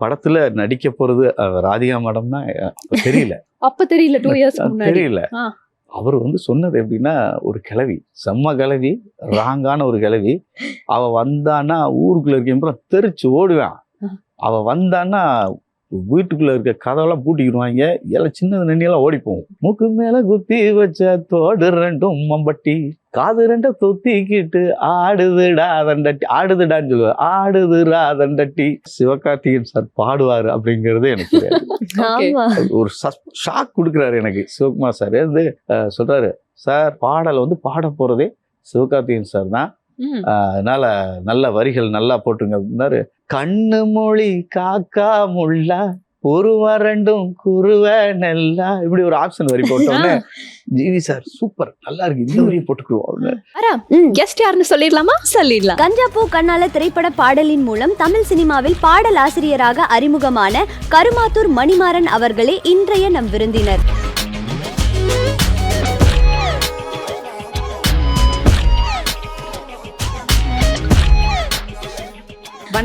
படத்துல நடிக்க போறது ராதிகா மேடம் தான். அப்ப தெரியல. அப்ப தெரியல 2 இயர்ஸ்க்கு முன்னாடி. தெரியல. அவர் சொன்னது எப்படின்னா, ஒரு கிழவி, செம்ம கிழவி, ராங்கான ஒரு கிழவி. அவ வந்தான்னா ஊருக்குள்ள இருக்க தெரிச்சு ஓடுவான். அவ வந்தான்னா வீட்டுக்குள்ள இருக்க கதவெல்லாம் பூட்டிக்கிடுவாங்க. எல்லாம் சின்னது நெண்ணியெல்லாம் ஓடி போகும். மூக்கு மேல குத்தி வச்ச தோடு ரெண்டும் மம்பட்டி, காது ரெண்ட தொத்திக்கிட்டு ஆடுதுடா அதண்டட்டி, ஆடுதுடான்னு சொல்லுவார், ஆடுதுடா அதண்டட்டி. சிவகார்த்திகேயன் சார் பாடுவாரு அப்படிங்கிறது எனக்கு தெரியாது. ஒரு ஷாக் கொடுக்குறாரு எனக்கு சிவகுமார் சார். சொல்றாரு, சார் பாடல் பாட போறதே சிவகார்த்திகேயன் சார் தான், அதனால நல்ல வரிகள் நல்லா போட்டுங்க அப்படின்னாரு. கண்ணு மொழி காக்கா முள்ளா ஒரு வரண்டும் குருவ நெல்லா, இப்படி ஒரு ஆப்ஷன் வரி போட்டோன்னே ஜிவி சார் சூப்பர் நல்லா இருக்கு, இந்த வரியை போட்டுக்குருவோம். கெஸ்ட் யாருன்னு சொல்லிடலாமா? சொல்லிடலாம். கஞ்சாப்பூ கண்ணால திரைப்பட பாடலின் மூலம் தமிழ் சினிமாவில் பாடல் ஆசிரியராக அறிமுகமான கருமாத்தூர் மணிமாறன் அவர்களே இன்றைய நம் விருந்தினர்.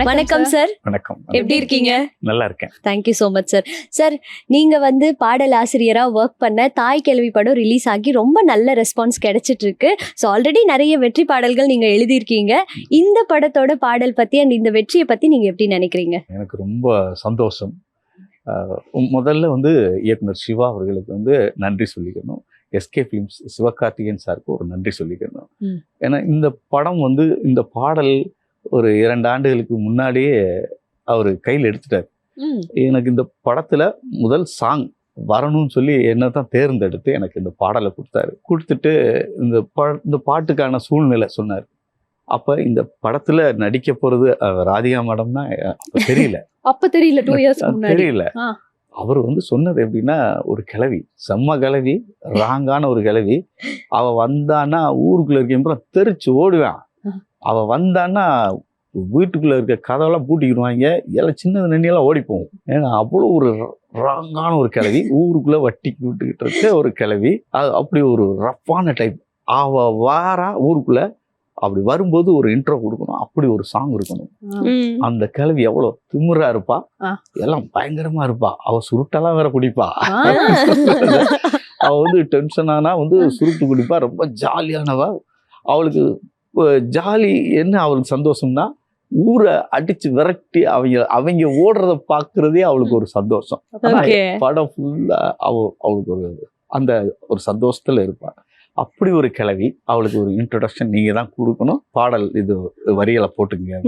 வணக்கம் சார். வணக்கம். எப்படி இருக்கீங்க? நல்லா இருக்கேன். Thank you so much sir. Sir, நீங்க பாடல் ஆசிரியரா ஒர்க் பண்ண தாய் கேள்வி படம் ரிலீஸ் ஆகி ரொம்ப நல்ல ரெஸ்பான்ஸ் கிடைச்சிட்டு இருக்கு. ஸோ ஆல்ரெடி நிறைய வெற்றி பாடல்கள் நீங்க எழுதியிருக்கீங்க. இந்த படத்தோட பாடல் பத்தி அண்ட் இந்த வெற்றியை பத்தி நீங்க எப்படி நினைக்கிறீங்க? எனக்கு ரொம்ப சந்தோஷம். முதல்ல இயக்குனர் சிவா அவர்களுக்கு நன்றி சொல்லிக்கணும். எஸ்கே ஃபிலிம்ஸ் சிவகார்த்திகேயன் சாருக்கு ஒரு நன்றி சொல்லிக்கணும். ஏன்னா இந்த படம் இந்த பாடல் ஒரு 2 ஆண்டுகளுக்கு முன்னாடியே அவர் கையில் எடுத்துட்டார். எனக்கு இந்த படத்துல முதல் சாங் வரணும்னு சொல்லி என்ன தான் தேர்ந்தெடுத்து எனக்கு இந்த பாடலை கொடுத்துட்டு இந்த பாட்டுக்கான சூழ்நிலை சொன்னார். அப்ப இந்த படத்துல நடிக்க போறது ராதிகா மேடம் தான். அப்ப தெரியல. அப்ப தெரியல 2 இயர்ஸ்க்கு முன்னாடி தெரியல. அவர் சொன்னது எப்படின்னா, ஒரு கிழவி, செம்ம கிழவி, ராங்கான ஒரு கிழவி. அவ வந்தான்னா ஊருக்குள்ள இருக்க தெரிச்சு ஓடுவான். அவ வந்தான்னா வீட்டுக்குள்ள இருக்க கதவெல்லாம் பூட்டிக்கிடுவாங்க. எல்லாம் சின்னது நெண்ணியெல்லாம் ஓடி போகும். ஏன்னா அவ்வளோ ஒரு ராங்கான ஒரு கிழவி, ஊருக்குள்ள வட்டிக்கு விட்டுக்கிட்டு இருக்க ஒரு கிழவி. அது அப்படி ஒரு ரஃப்பான டைப். அவ வாரா ஊருக்குள்ள, அப்படி வரும்போது ஒரு இன்ட்ரோ கொடுக்கணும், அப்படி ஒரு சாங் இருக்கணும். அந்த கிழவி எவ்வளோ திமிரா இருப்பா, எல்லாம் பயங்கரமா இருப்பா. அவ சுருட்டெல்லாம் வேற குடிப்பா. அவ டென்ஷன் ஆனா சுருட்டு குடிப்பா. ரொம்ப ஜாலியானவா. அவளுக்கு ஜாலி என்ன, அவளுக்கு சந்தோஷம்னா ஊரை அடிச்சு விரட்டி அவங்க ஓடுறத பாக்குறதே அவளுக்கு ஒரு சந்தோஷம். படம் ஃபுல்லா அவளுக்கு ஒரு சந்தோஷத்துல இருப்பா. அப்படி ஒரு கிழவி. அவளுக்கு ஒரு இன்ட்ரோடக்ஷன் நீங்க தான் கொடுக்கணும், பாடல் இது வரிகளை போட்டுங்க.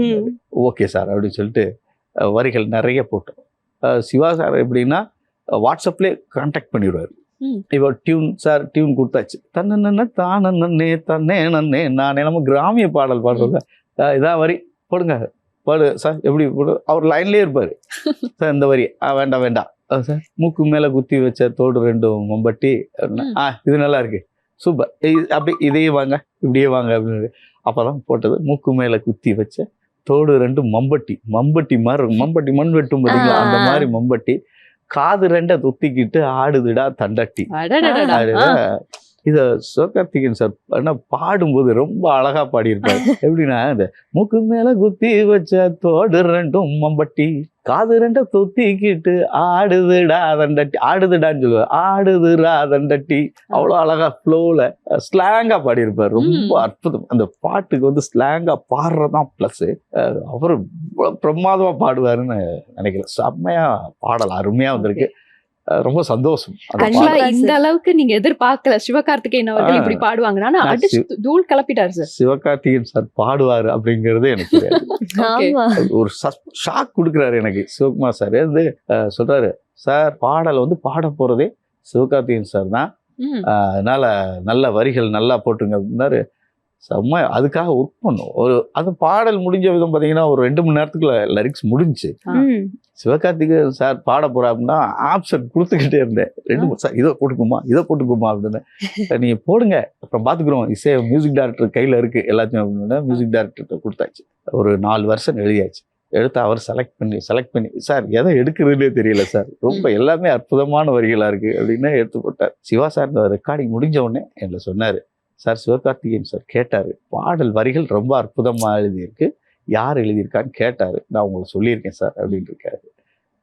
ஓகே சார் அப்படின்னு சொல்லிட்டு வரிகள் நிறைய போட்டோம். சிவா சார் எப்படின்னா வாட்ஸ்அப்லேயே கான்டாக்ட் பண்ணிடுவாரு. இப்போ டியூன் சார் டியூன் கொடுத்தாச்சு, தன்னே தானே தன்னே நன்னே நானே, நம்ம கிராமிய பாடல் பாடுறது இதான் வரி போடுங்க பாடு சார், எப்படி போடு. அவர் லைன்லேயே இருப்பார். சார் இந்த வரி வேண்டாம் வேண்டாம் சார், மூக்கு மேலே குத்தி வச்ச தோடு ரெண்டும் மம்பட்டி அப்படின்னா இது நல்லா இருக்கு, சூப்பர், அப்படி இதையே வாங்க இப்படியே வாங்க அப்படின்னு. அப்போதான் போட்டது மூக்கு மேலே குத்தி வச்ச தோடு ரெண்டும் மம்பட்டி. மம்பட்டி மாதிரி இருக்கும், மம்பட்டி மண் வெட்டும் பார்த்தீங்களா, அந்த மாதிரி மம்பட்டி. காது ரெண்ட தொத்திக்கிட்டு ஆடுதுடா தண்டட்டி. இத சிவகார்த்திகேயன் சார் பாடும்போது ரொம்ப அழகா பாடியிருப்பாரு. எப்படின்னா, இந்த மூக்கு மேல குத்தி வச்ச தோடு ரெண்டும் மம்பட்டி, காது ரெண்ட தொத்திக்கிட்டு ஆடுதுடா அதண்டட்டி, ஆடுதுடான்னு சொல்லுவார், ஆடுதுடா அதண்டட்டி. அவ்வளோ அழகா ஃப்ளோல ஸ்லாங்கா பாடியிருப்பார். ரொம்ப அற்புதம். அந்த பாட்டுக்கு ஸ்லாங்கா பாடுறதான் பிளஸ். அவரு பிரமாதமா பாடுவாருன்னு நினைக்கிறேன். செம்மையா பாடல் அருமையா வந்திருக்கு. ரொம்ப சந்தோஷம். இந்த அளவுக்கு நீங்க எதிர்பார்க்கல சிவகார்த்திகேயன் அவர்கள் இப்படி பாடுவாங்கன்னா, அடிச்சு தூள் கிளப்பிட்டாரு சார். சிவகார்த்திகேயன் சார் பாடுவாரு அப்படிங்கிறது எனக்கு தெரியாது. ஒரு ஷாக் கொடுக்குறாரு எனக்கு சிவகுமார் சார். சொல்றாரு, சார் பாடல் பாட போறதே சிவகார்த்திகேயன் சார் தான், அதனால நல்ல வரிகள் நல்லா போட்டுங்க அப்படின்னாரு. செம்ம அதுக்காக ஒர்க் பண்ணும். அது பாடல் முடிஞ்ச விதம் பார்த்தீங்கன்னா ஒரு 2 மணி நேரத்துக்குள்ள லிரிக்ஸ் முடிஞ்சு. சிவகார்த்திகேயன் சார் பாட போறா அப்படின்னா ஆப்ஷன் கொடுத்துக்கிட்டே இருந்தேன். 2 சார் இதை போட்டுக்குமா அப்படின்னு. நீங்க போடுங்க அப்புறம் பாத்துக்கிறோம், இசை மியூசிக் டைரக்டர் கையில இருக்கு எல்லாத்தையும் அப்படின்னு மியூசிக் டைரக்டர்கிட்ட கொடுத்தாச்சு. ஒரு 4 வருஷம் எழுதியாச்சு. எடுத்து அவர் செலக்ட் பண்ணி சார் எதை எடுக்கிறதுனே தெரியல சார், ரொம்ப எல்லாமே அற்புதமான வரிகளா இருக்கு அப்படின்னு எடுத்து போட்டார். சிவா சார் இந்த ரெக்கார்டிங் முடிஞ்ச உடனே என்கிட்ட சொன்னாரு, சார் சிவகார்த்திகேயன் சார் கேட்டாரு, பாடல் வரிகள் ரொம்ப அற்புதமா எழுதியிருக்கு, யார் எழுதியிருக்கான்னு கேட்டாரு, நான் உங்களுக்கு சொல்லியிருக்கேன் சார் அப்படின்னு இருக்காரு.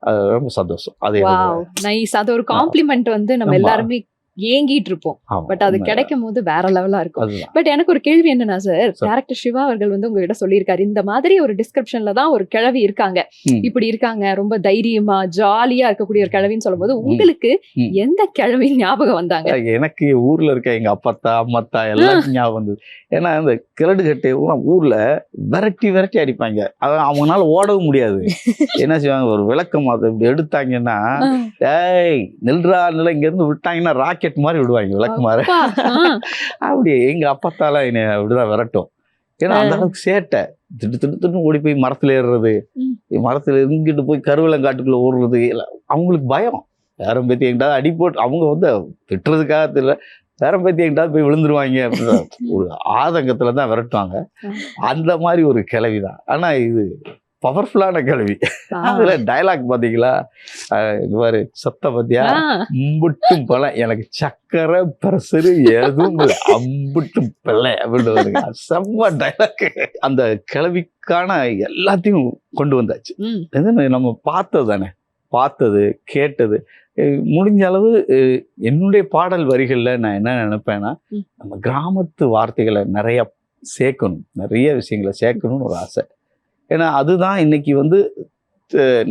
அது ரொம்ப சந்தோஷம். அது வாவ் நைஸ். அது ஒரு காம்ப்ளிமெண்ட் வந்து நம்ம ஆமா. எல்லாருமே ஏங்கிட்டு இருப்போம். பட் அது கிடைக்கும் போது வேற லெவலா இருக்கும். அதுதான். பட் எனக்கு ஒரு கேள்வி என்னன்னா சார், Sir. டைரக்டர் சிவா அவர்கள் வந்து உங்ககிட்ட சொல்லியிருக்காரு, இந்த மாதிரி ஒரு டிஸ்கிரிப்ஷன்ல தான் ஒரு கிழவி இருக்காங்க, ம். இப்படி இருக்காங்க, ரொம்ப தைரியமா ஜாலியா இருக்கக்கூடிய ஒரு கிழவின்னு சொல்லும்போது உங்களுக்கு ம். எந்த கிழவி ஞாபகம் வந்தாங்க? எனக்கு ஊர்ல இருக்க எங்க அப்பத்தா அம்மத்தா எல்லாம் ஞாபகம் வந்தது. ஏன்னா இந்த கிழடு கட்டை ஊர்ல விரட்டி அடிப்பாங்க. அதான் அவங்களால ஓடவும் முடியாது. என்ன செய்வாங்க, ஒரு விளக்கம் அதை இப்படி எடுத்தாங்கன்னா, டேய் நில்றா நில இங்க இருந்து விட்டாங்கன்னா ராக்கெட் மாதிரி விடுவாங்க விளக்குமாறு. அப்பா, அப்படி எங்க அப்பத்தால என்னை அப்படிதான் விரட்டும். ஏன்னா அந்த அளவுக்கு சேட்டை. திட்டு ஓடி போய் மரத்துல ஏறுறது, மரத்துல இருந்துட்டு போய் கருவலங்காட்டுக்குள்ள ஓடுறது, அவங்களுக்கு பயம். வேற பேத்தி எங்கிட்டாவது அடி போட்டு அவங்க வந்து திட்டுறதுக்காக தெரியல, வேற பேத்தி எங்கிட்டாவது போய் விழுந்துருவாங்க அப்படின்ற ஒரு ஆதங்கத்துல தான் விரட்டுவாங்க. அந்த மாதிரி ஒரு கிழவிதான். ஆனா இது பவர்ஃபுல்லான கிழவி. அதுல டைலாக் பாத்தீங்களா, பாரு சத்த பத்தியா, அம்புட்டும் பல எனக்கு சக்கரை பிரசரு எதுவும் அம்புட்டும் பிள்ளை அப்படின்னு செம்ம டைலாக். அந்த கிழவிக்கான எல்லாத்தையும் கொண்டு வந்தாச்சு. நம்ம பார்த்தது தானே, பார்த்தது கேட்டது. முடிஞ்ச அளவு என்னுடைய பாடல் வரிகள்ல நான் என்ன நினைப்பேன்னா, நம்ம கிராமத்து வார்த்தைகளை நிறைய சேர்க்கணும், நிறைய விஷயங்களை சேர்க்கணும்னு ஒரு ஆசை. ஏன்னா அதுதான் இன்னைக்கு வந்து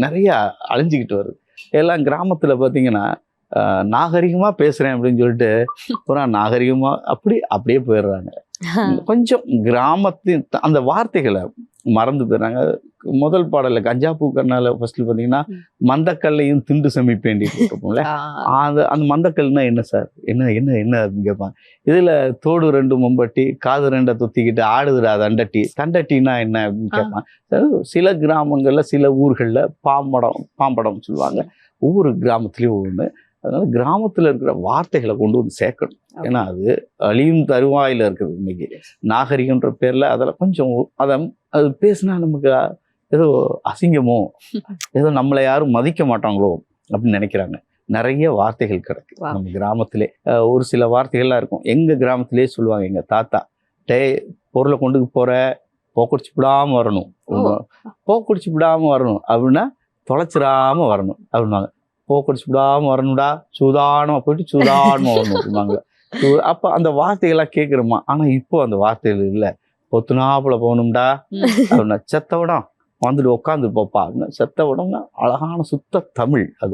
நிறைய அழிஞ்சுக்கிட்டு வருது. எல்லாம் கிராமத்துல பாத்தீங்கன்னா நாகரிகமா பேசுறேன் அப்படின்னு சொல்லிட்டு பூரா நாகரிகமா அப்படியே போயிடுறாங்க. கொஞ்சம் கிராமத்தின் அந்த வார்த்தைகளை மறந்து போயிடுறாங்க. முதல் பாடல்ல கஞ்சா பூ கண்ணால ஃபர்ஸ்ட்ல பாத்தீங்கன்னா மந்தக்கல்லையும் திண்டு சமைப்பேண்டி போட்டிருப்போம்ல. அந்த மந்தக்கல்னா என்ன சார், என்ன என்ன என்ன அப்படின்னு கேட்பாங்க. இதுல தோடு 2 மொம்பட்டி, காது 2 தொத்திக்கிட்டு ஆடுதுடா தண்டட்டி, தண்டட்டின்னா என்ன அப்படின்னு கேட்பாங்க. சில கிராமங்கள்ல சில ஊர்கள்ல பாம்படம் சொல்லுவாங்க. ஒவ்வொரு கிராமத்துலயும் ஒண்ணு. அதனால கிராமத்துல இருக்கிற வார்த்தைகளை கொண்டு வந்து சேர்க்கணும். ஏன்னா அது அழியும் தருவாயில இருக்குது இன்னைக்கு. நாகரிகன்ற பேர்ல அதெல்லாம் கொஞ்சம் அது பேசினா நமக்கு ஏதோ அசிங்கமோ, ஏதோ நம்மளை யாரும் மதிக்க மாட்டாங்களோ அப்படின்னு நினைக்கிறாங்க. நிறைய வார்த்தைகள் கிடக்கு நம்ம கிராமத்திலே. ஒரு சில வார்த்தைகள்லாம் இருக்கும். எங்க கிராமத்திலே சொல்லுவாங்க, எங்க தாத்தா, பொருளை கொண்டு போற போக்குடிச்சு விடாம வரணும், போக்குடிச்சு விடாம வரணும் அப்படின்னா தொலைச்சிடாம வரணும் அப்படின்னாங்க. போக்குடிச்சு விடாம வரணும்டா, சூதானமா போயிட்டு சூதானமா வரணும் அப்படின்னாங்க. அப்ப அந்த வார்த்தைகள்லாம் கேட்கிறோமா. ஆனா இப்போ அந்த வார்த்தைகள் இல்லை. பொத்துனாப்புல போகணும்டா அப்படின்னா, செத்தவிடம் வந்துட்டு உட்காந்து போப்பா அப்படின்னா, செத்தவிடம்னா அழகான சுத்த தமிழ். அது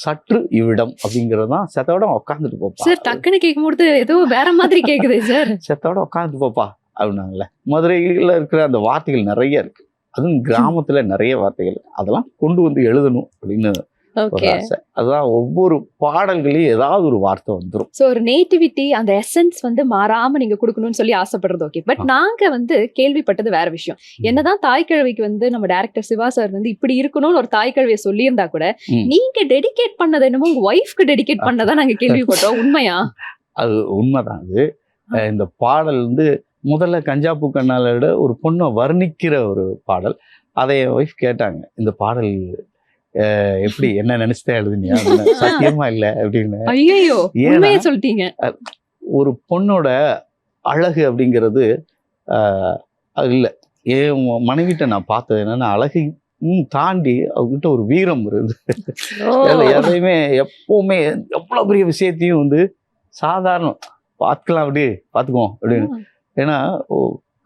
சற்று இவ்விடம் அப்படிங்கறதுதான் செத்தவிடம் உட்காந்துட்டு போப்பா. சார் டக்குன்னு கேட்கும்போது ஏதோ வேற மாதிரி கேக்குது சார். செத்தவிடம் உட்காந்துட்டு போப்பா அப்படின்னாங்கல்ல. மதுரையில இருக்கிற அந்த வார்த்தைகள் நிறைய இருக்கு. அதுவும் கிராமத்துல நிறைய வார்த்தைகள், அதெல்லாம் கொண்டு வந்து எழுதணும் அப்படின்னு ஒரு ஆசை. அதுதான் ஒவ்வொரு பாடல்களையும் ஏதாவது ஒரு வார்த்தை வந்துடும். சோ ஒரு நேட்டிவிட்டி, அந்த எசன்ஸ் வந்து மாறாம நீங்க கொடுக்கணும்னு சொல்லி ஆசைப்படுறது ஓகே. பட் நாங்க வந்து கேள்விப்பட்டது வேற விஷயம். என்னதான் தாய் கிழவிக்கு வந்து நம்ம டைரக்டர் சிவா சார் வந்து இப்படி இருக்கணும்னு ஒரு தாய் கிழவியை சொல்லியிருந்தா கூட, நீங்க டெடிகேட் பண்ணது என்னமோ உங்க ஒய்ஃப்க்கு டெடிகேட் பண்ணதா நாங்க கேள்விப்பட்டோம். உண்மையா? அது உண்மைதான். அது இந்த பாடல் வந்து முதல்ல கஞ்சா பூ கண்ணால விட ஒரு பொண்ணை வர்ணிக்கிற ஒரு பாடல். அதை என் ஒய்ஃப் கேட்டாங்க, இந்த பாடல் எப்படி என்ன நினைச்சுதான் எழுதுனியா? சத்தியமா இல்ல அப்படின்னு. ஐயோ சொல்லிட்டீங்க. ஒரு பொண்ணோட அழகு அப்படிங்கிறது அது இல்ல. என் மனைவிட்ட நான் பார்த்தது என்னன்னா, அழகை தாண்டி அவகிட்ட ஒரு வீரம் இருக்குது. எதையுமே எப்பவுமே எவ்வளவு பெரிய விஷயத்தையும் வந்து சாதாரண பார்த்துக்கலாம், அப்படி பார்த்துக்குவோம் அப்படின்னு. ஏன்னா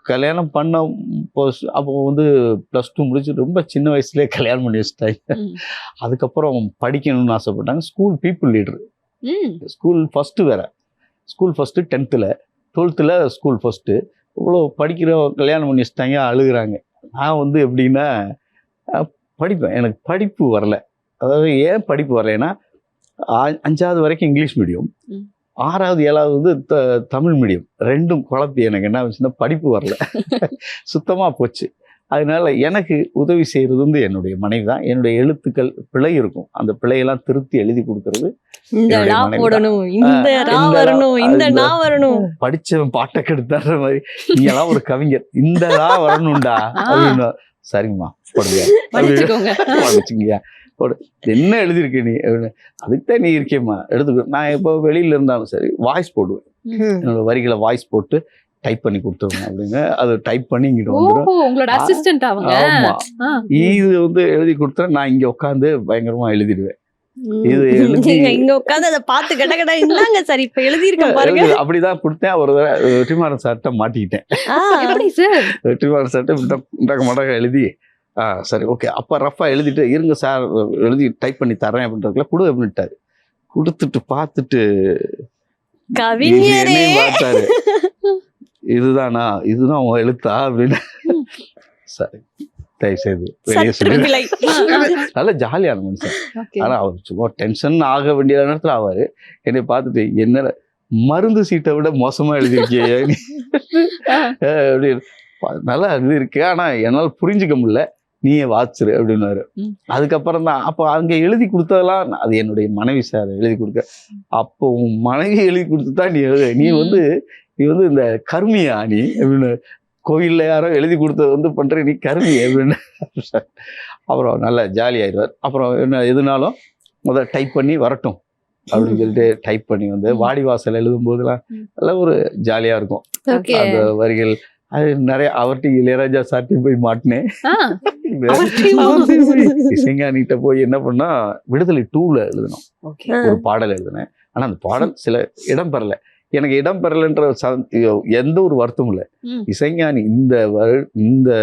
கல்யாணம் பண்ண அப்போ வந்து +2 முடிச்சு ரொம்ப சின்ன வயசுலேயே கல்யாணம் பண்ணி வச்சுட்டாங்க. அதுக்கப்புறம் படிக்கணும்னு ஆசைப்பட்டாங்க. School people leader, school first வேற, school first 10th, 12th school first. இவ்வளோ படிக்கிற கல்யாணம் பண்ணி வச்சுட்டாங்க, அழுகுறாங்க. நான் வந்து எப்படின்னா படிப்பேன், எனக்கு படிப்பு வரல. அதாவது ஏன் படிப்பு வரலைன்னா, 5வது வரைக்கும் இங்கிலீஷ் மீடியம், 6வது 7வது வந்து தமிழ் மீடியம். ரெண்டும் குழப்பி எனக்கு என்ன ஆச்சுன்னா படிப்பு வரல, சுத்தமாக போச்சு. அதனால எனக்கு உதவி செய்கிறது வந்து என்னுடைய மனைவி தான். என்னுடைய எழுத்துக்கள் பிழை இருக்கும், அந்த பிழையெல்லாம் திருத்தி எழுதி கொடுக்கறது. படிச்சவன் பாட்டை கெடுத்தான்ற மாதிரி நீங்கெல்லாம் ஒரு கவிஞர், இந்த வரணும்டா அப்படின்னு. சரிங்கம்மா போடுங்க, என்ன எழுதியிருக்க நீ அப்படின்னு. அதுக்குதான் நீ இருக்கேம்மா எடுத்துக்க. நான் இப்போ வெளியில இருந்தாலும் சரி வாய்ஸ் போடுவேன், என்னோட வரிகளை வாய்ஸ் போட்டு டைப் பண்ணி கொடுத்துருங்க அப்படின்னு. அது டைப் பண்ணி இங்கிட்டு வந்துடும். ஓஹோ, உங்களோட அசிஸ்டன்ட் அவங்க. ஆமா, ஆ. இது வந்து எழுதி கொடுத்தா நான் இங்க உட்காந்து பயங்கரமா எழுதிடுவேன். இது எழுதி நீங்க இங்க உட்கார்ந்து அதை பார்த்து கட கட இந்தாங்க சார் இப்ப எழுதியிருக்க பாருங்க. அப்படிதான் கொடுத்தேன். ஒரு வெற்றிமாறன் சார்ட்ட மாட்டிக்கிட்டேன். எப்படி சார்? வெற்றிமாறன் சார்ட்ட மடக எழுதி சரி ஓகே அப்ப ரஃபா எழுதிட்டு இருங்க சார் எழுதி டைப் பண்ணி தரேன் அப்படின்றதுல கொடு அப்படின்ட்டாரு. கொடுத்துட்டு பார்த்துட்டு கவிஞரே பார்த்தாரு, இதுதானா இதுதான் உங்க எழுத்தா அப்படின்னு. சரி தயவு செய்து வெளியே சொல்லி. சற்றுவிலை. நல்ல ஜாலியான மனுஷன். Okay. ஆனா அவர் சும்மா டென்ஷன் ஆக வேண்டிய நேரத்துல ஆவாரு. என்னை பார்த்துட்டு என்ன மருந்து சீட்டை விட மோசமா எழுதியிருக்கிய அப்படின்னு. நல்லா எழுதியிருக்கு ஆனா என்னால புரிஞ்சுக்க முடியல, நீயே வாச்சிரு அப்படின்னாரு. அதுக்கப்புறம் தான் அப்போ அங்க எழுதி கொடுத்ததெல்லாம் அது என்னுடைய மனைவி சார் எழுதி கொடுக்க. அப்போ உன் மனைவி எழுதி கொடுத்துதான் நீ எழுத, நீ வந்து இந்த கருமியா நீ அப்படின்னு. கோயில்ல யாரோ எழுதி கொடுத்தது வந்து பண்ற நீ கருமி அப்படின்னு. அப்புறம் நல்லா ஜாலி ஆயிடுவார். அப்புறம் என்ன எதுனாலும் முதல்ல டைப் பண்ணி வரட்டும் அப்படின்னு சொல்லிட்டு டைப் பண்ணி வந்து வாடிவாசல் எழுதும் போதெல்லாம் நல்லா ஒரு ஜாலியா இருக்கும். Okay. அந்த வரிகள் அது நிறைய அவர்கிட்ட இளையராஜா சார்ட்டி போய் மாட்டினேன். இசைஞானிகிட்ட போய் என்ன பண்ணா விடுதலை 2ல எழுதணும் ஒரு பாடல் எழுதினேன். ஆனா அந்த பாடல் சில இடம் பெறல. எனக்கு இடம் பெறலன்ற எந்த ஒரு வருத்தமும் இல்லை. இசைஞானி இந்த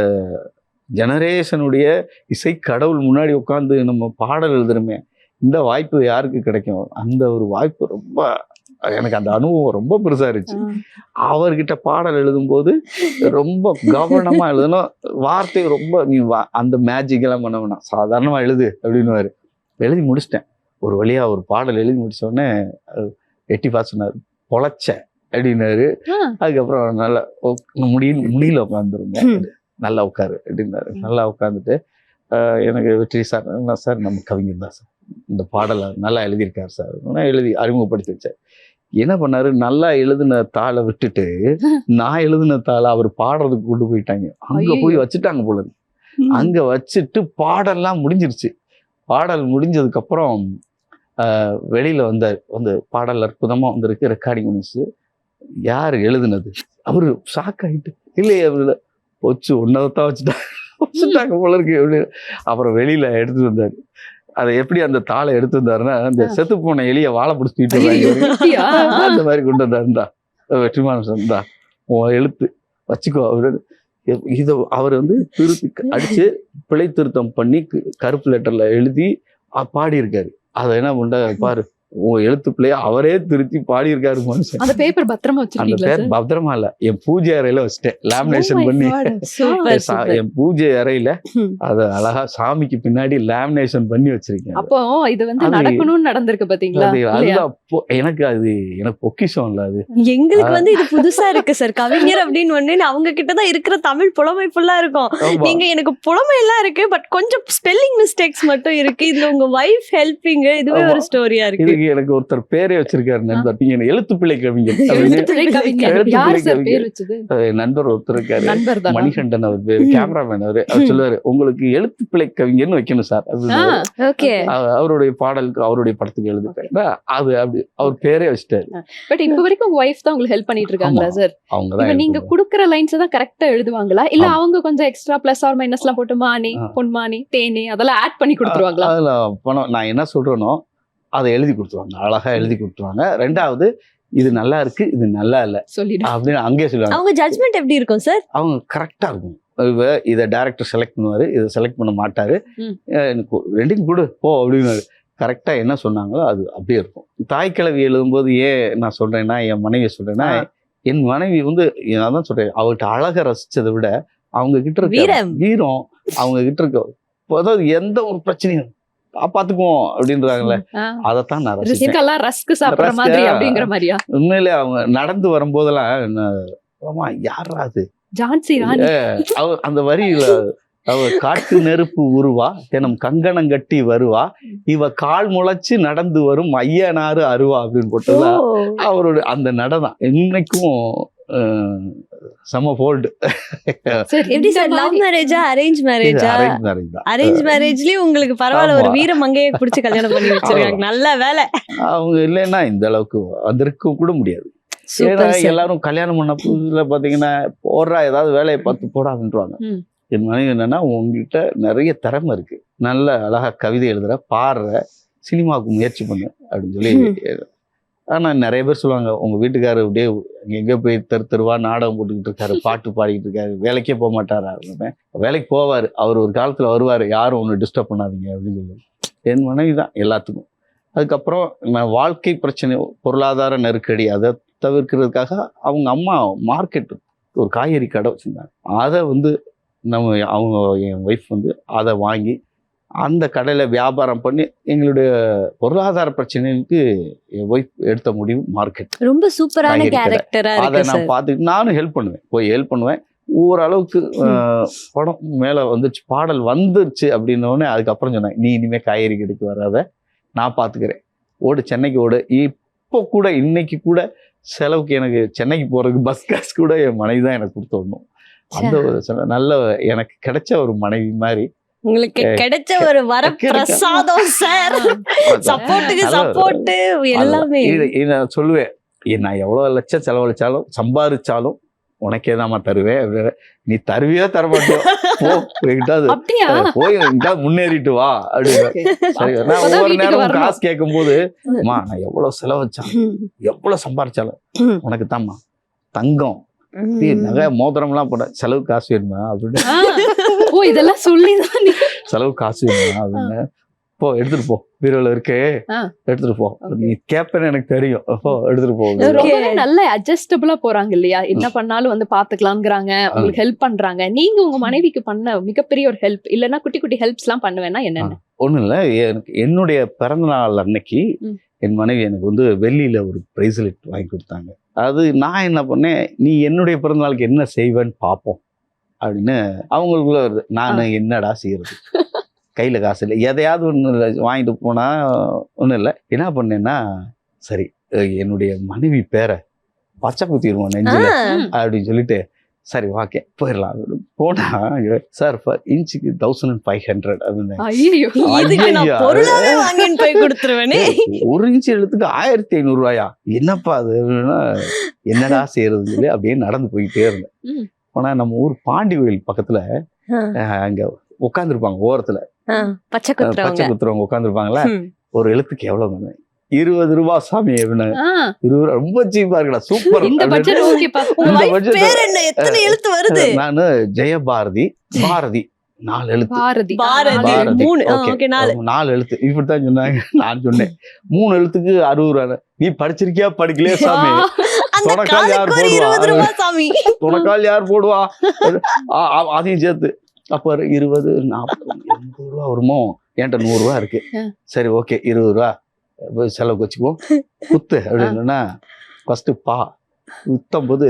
ஜெனரேஷனுடைய இசை கடவுள் முன்னாடி உட்காந்து நம்ம பாடல் எழுதுறோமே, இந்த வாய்ப்பு யாருக்கு கிடைக்கும்? அந்த ஒரு வாய்ப்பு ரொம்ப எனக்கு அந்த அனுபவம் ரொம்ப பெருசா இருந்துச்சு. அவர்கிட்ட பாடல் எழுதும்போது ரொம்ப கவனமா எழுதணும். வார்த்தை ரொம்ப நீ அந்த மேஜிக் எல்லாம் பண்ண வேணாம், சாதாரணமா எழுது அப்படின்னுவாரு. எழுதி முடிச்சிட்டேன். ஒரு வழியா ஒரு பாடல் எழுதி முடிச்ச உடனே எட்டி பார்த்து சொன்னாரு, பொழைச்ச அப்படின்னாரு. அதுக்கப்புறம் நல்லா முடியல உட்காந்துருங்க, நல்லா உட்காரு அப்படின்னாரு. நல்லா உட்காந்துட்டு எனக்கு வெற்றி சார் சார் நம்ம கவிஞர் தான் சார், இந்த பாடலை நல்லா எழுதியிருக்காரு சார் எழுதி அறிமுகப்படுத்தி வச்சார். என்ன பண்ணாரு, நல்லா எழுதின தாளை விட்டுட்டு நான் எழுதின தாளை அவர் பாடுறதுக்கு கொண்டு போயிட்டாங்க. அங்க போய் வச்சுட்டாங்க போல. அங்க வச்சுட்டு பாடல்லாம் முடிஞ்சிருச்சு. பாடல் முடிஞ்சதுக்கு அப்புறம் வெளியில வந்து பாடல் அற்புதமா வந்திருக்கு, ரெக்கார்டிங் பண்ணிச்சு. யார் எழுதுனது? அவரு ஷாக் ஆயிட்டு, இல்லையே அவரு வச்சு ஒன்னதான் வச்சுட்டாங்க போல இருக்கு அப்படின்னு. அப்புறம் வெளியில எடுத்துட்டு வந்தாரு. அதை எப்படி அந்த தாளை எடுத்து வந்தாருன்னா, அந்த செத்து போன எலிய வாழை பிடிச்சிட்டு அந்த மாதிரி கொண்டு வந்தாருந்தா வெற்றிமாறன் இருந்தா உன் எழுத்து வச்சுக்கோ அப்படின்னு. இதை அவர் வந்து திருத்தி அடிச்சு பிழை திருத்தம் பண்ணி கருப்பு லெட்டர்ல எழுதி பாடியிருக்காரு. அதை என்ன பண்ண பாரு, உன் எழுத்து பிள்ளைய அவரே திருத்தி பாடியிருக்காரு மனுஷன். அந்த பேப்பர் பத்திரமா அந்த வச்சிருக்கீங்களா பேர் சார்? பத்திரமா இல்ல, என் பூஜை அறையில வச்சுட்டேன் லேமினேஷன் Oh my பண்ணி. God. Super, super. என் பூஜை அறையில அதை அழகா சாமிக்கு பின்னாடி லேமினேஷன் பண்ணி வச்சிருக்கேன். அப்போ இது வந்து அது- நடக்கணும்னு நடந்திருக்கு பாத்தீங்களா? அதுதான் எனக்கு பொக்கிஷம் இல்ல அது. எங்களுக்கு வந்து இது புதுசா இருக்கு சார். கவிஞர் அப்படின்னு ஒண்ணு அவங்க கிட்டதான் இருக்கிற தமிழ் புலமை ஃபுல்லா இருக்கும். ஆமா. நீங்க எனக்கு புலமை எல்லாம் இருக்கு, பட் கொஞ்சம் ஸ்பெல்லிங் மிஸ்டேக்ஸ் மட்டும் இருக்கு. இதுல உங்க வைஃப் ஹெல்பிங், இதுவே ஒரு ஸ்டோரியா இருக்கு. இதுக்கு எனக்கு ஒருத்தர் பேரே வச்சிருக்காரு நண்பர், நீங்க எழுத்து பிள்ளை கவிஞர் அப்படின்னு. எழுத்துப்பிழை கவிஞர். எழுத்துப்பிழை யார் சார் கவிஞர். பேர் வச்சது? என் நண்பர் ஒருத்தர் இருக்காரு, நண்பர் தான். மணிகண்டன் அவர் பேரு, கேமராமேன் அவரு. அவர் சொல்லுவாரு, உங்களுக்கு எழுத்து பிள்ளை கவிஞர்னு வைக்கணும் சார் அப்படின்னு. ஓகே. அவருடைய பாடலுக்கு அவருடைய படத்துக்கு எழுதிட்டேன். அது அப்படி அவர் பேரே வச்சுட்டாரு. பட் இப்ப வரைக்கும் உங்க வைஃப் தான் உங்களுக்கு ஹெல்ப் பண்ணிட்டு இருக்காங்களா ஆமா. சார்? அவங்கதான் இப்ப நீங்க எழுதுவாங்க. குடுக்குற லைன்ஸ் தான் கரெக்டா எழுதுவாங்களா, இல்ல ஆமா. அவங்க கொஞ்சம் எக்ஸ்ட்ரா பிளஸ் ஆர் மைனஸ் எல்லாம் போட்டு மானி பொன்மானி தேனி அதெல்லாம் ஆட் பண்ணி கொடுத்துருவாங்களா? அதுல பணம் நான் என்ன சொல்றேனோ அதை எழுதி கொடுத்துருவாங்க, அழகா எழுதி கொடுத்துருவாங்க. ரெண்டாவது இது நல்லா இருக்கு, இது நல்லா இல்ல சொல்லிடு. அப்படின்னு அங்கேயே சொல்லுவாங்க. அவங்க ஜட்ஜ்மெண்ட் எப்படி இருக்கும் சார்? அவங்க கரெக்டா இருக்கும். இதை டைரக்டர் செலக்ட் பண்ணுவாரு, இதை செலக்ட் பண்ண மாட்டாரு. எனக்கு ரெண்டையும் கொடு போ அப்படின்னு கரெக்டா என்ன சொன்னாங்களோ அது அப்படியே இருக்கும். தாய்க்கிழவி எழுதும்போது ஏன் நான் சொல்றேன்னா, என் மனைவி சொல்றேன்னா, என் மனைவி வந்து நான் தான் சொல்றேன், அவர்கிட்ட அழகை ரசிச்சதை விட அவங்க கிட்ட இருக்க வீரம், அவங்க கிட்ட இருக்க அதாவது எந்த ஒரு பிரச்சனையும் பாத்துக்குவோம் அப்படின்றாங்கல்ல, அதைத்தான் நான் ரசிச்சேன். ரஸ்க் சாப்பிடுற மாதிரி அப்படிங்கிற மாதிரியா? உண்மையிலே அவங்க நடந்து வரும்போதெல்லாம் யாரா அது ஜான்சி ராணி அந்த வரியில அவ காட்டு நெருப்பு உருவா தினம் கங்கணம் கட்டி வருவா, இவ கால் முளைச்சு நடந்து வரும் ஐயனாறு அருவா அப்படின்னு போட்டதா அவருடைய அந்த நடனம் இன்னைக்கும் செம போல்டு. எப்படி சார், லவ் மேரேஜா அரேஞ்ச் மேரேஜா? அரேஞ்ச் மேரேஜ்லயும் உங்களுக்கு பரவாயில்ல, ஒரு வீர மங்கையை பிடிச்சி கல்யாணம் பண்ணி வச்சிருக்காங்க. நல்ல வேலை. அவங்க இல்லைன்னா இந்த அளவுக்கு வந்திருக்க கூட முடியாது. ஏன்னா எல்லாரும் கல்யாணம் பண்ண புதுசுல பாத்தீங்கன்னா போடுறா ஏதாவது வேலையை பார்த்து போடா அப்படின்றாங்க. என் மனைவி என்னன்னா உங்ககிட்ட நிறைய திறமை இருக்கு, நல்ல அழகா கவிதை எழுதுற, பாடுற, சினிமாவுக்கு முயற்சி பண்ணு அப்படின்னு சொல்லி. ஆனா நிறைய பேர் சொல்லுவாங்க உங்க வீட்டுக்காரர் அப்படியே எங்க போய் தெருவா நாடகம் போட்டுக்கிட்டு இருக்காரு, பாட்டு பாடிக்கிட்டு இருக்காரு, வேலைக்கே போக மாட்டாரா அப்படின்னு. வேலைக்கு போவாரு, அவர் ஒரு காலத்துல வருவாரு, யாரும் ஒன்று டிஸ்டர்ப் பண்ணாதீங்க அப்படின்னு சொல்லி. என் மனைவி தான் எல்லாத்துக்கும். அதுக்கப்புறம் நான் வாழ்க்கை பிரச்சனை, பொருளாதார நெருக்கடி, அதை தவிர்க்கிறதுக்காக அவங்க அம்மா மார்க்கெட் ஒரு காய்கறி கடை வச்சிருந்தாங்க. அதை அவங்க என் ஒய்ஃப் அதை வாங்கி அந்த கடையில் வியாபாரம் பண்ணி எங்களுடைய பொருளாதார பிரச்சனைக்கு என் ஒய்ஃப் எடுத்த முடிவு மார்க்கெட். ரொம்ப சூப்பரான கேரக்டரா அதை நான் பார்த்துட்டு நானும் ஹெல்ப் பண்ணுவேன், போய் ஹெல்ப் பண்ணுவேன். ஓரளவுக்கு படம் மேலே வந்துச்சு, பாடல் வந்துருச்சு அப்படின்னோடனே அதுக்கப்புறம் சொன்னேன் நீ இனிமேல் காய்கறி கடைக்கு வராத, நான் பார்த்துக்கிறேன், ஓடு சென்னைக்கு ஓடு. இப்போ கூட இன்னைக்கு கூட செலவுக்கு எனக்கு சென்னைக்கு போகிறதுக்கு பஸ் காசு கூட என் மனைவி தான் எனக்கு கொடுத்து விடணும். அந்த ஒரு நல்ல எனக்கு கிடைச்ச ஒரு மனைவி மாதிரி உங்களுக்கு கிடைச்ச ஒரு வரப்பிரசாதம் சார். சப்போர்ட்டுக்கு சப்போர்ட் எல்லாமே. நான் சொல்லுவேன், நான் எவ்வளவு லட்சம் செலவழிச்சாலும் சம்பாதிச்சாலும் உனக்கே தான் தருவேன், நீ தருவியா தரமாட்டியோ, போய் முன்னேறிட்டு வா அப்படின்னு. சரி, நான் ஒவ்வொரு நேரம் காசு கேட்கும் போது நான் எவ்வளவு செலவழிச்சாலும் எவ்வளவு சம்பாதிச்சாலும் உனக்கு தான்மா தங்கம், நகை மோதிரம் எல்லாம் போட, செலவு காசு வேணுமா அப்படின்னு. இதெல்லாம் சொல்லிதான் செலவு காசு வேணுமா அப்படின்னு. போ எடுத்துட்டு போ, பீரோல இருக்கே எடுத்துட்டு போ, நீ கேப்பன்னு எனக்கு தெரியும், எடுத்துட்டு போ. நல்ல அட்ஜஸ்டபிளா போறாங்க இல்லையா, என்ன பண்ணாலும் பாத்துக்கலாம்ங்கிறாங்க, உங்களுக்கு ஹெல்ப் பண்றாங்க. நீங்க உங்க மனைவிக்கு பண்ண மிகப்பெரிய ஒரு ஹெல்ப், இல்லன்னா குட்டி குட்டி ஹெல்ப்ஸ் எல்லாம் பண்ணுவேன்னா என்னென்ன? ஒண்ணும் இல்ல, என்னுடைய பிறந்த நாள் அன்னைக்கு என் மனைவி எனக்கு வெள்ளியில ஒரு பிரேஸ்லெட் வாங்கி கொடுத்தாங்க. அது நான் என்ன பண்ணேன், நீ என்னுடைய பிறந்த நாளுக்கு என்ன செய்வேன்னு பார்ப்போம் அப்படின்னு அவங்களுக்குள்ள வருது. நான் என்னடா செய்யறது, கையில காசு இல்லை, எதையாவது ஒன்று வாங்கிட்டு போனா ஒன்றும் இல்லை. என்ன பண்ணேன்னா சரி என்னுடைய மனைவி பேரை பச்சை குத்திடுவோம் நெஞ்சில அப்படின்னு சொல்லிட்டு சரி ஓகே போயிடலாம் போனா சார் இன்ச்சுக்கு 1500 அப்படின்னு. ஒரு இன்ச்சு எழுத்துக்கு 1500 ரூபாயா, என்னப்பா அது அப்படின்னா என்னடா செய்யறது சொல்லி அப்படியே நடந்து போயிட்டே இருந்தேன். ஆனா நம்ம ஊர் பாண்டி கோயில் பக்கத்துல அங்க உட்காந்துருப்பாங்க ஓரத்துல பச்சை குத்துறவங்க உட்காந்துருப்பாங்களா, ஒரு எழுத்துக்கு எவ்வளவு 20 ரூபா சாமி அப்படின்னு. 20 ரூபா ரொம்ப சீப்பா இருக்குடா, சூப்பர். நானு ஜெயபாரதி பாரதி 4 எழுத்து, 4 எழுத்து இப்படித்தான் சொன்னாங்க. நான் சொன்னேன் 3 எழுத்துக்கு 60 ரூபா. நீ படிச்சிருக்கியா படிக்கலையா சாமி, தொணக்கால் யார் போடுவா, தொணக்கால் யார் போடுவா, அதையும் சேர்த்து. அப்ப 20 40 80 ரூபா வருமோ, என்கிட்ட 100 ரூபா இருக்கு, சரி ஓகே 20 ரூபா செலவுக்கு வச்சுக்குவோம், குத்து அப்படின்னா ஃபர்ஸ்ட் பா குத்தும் போது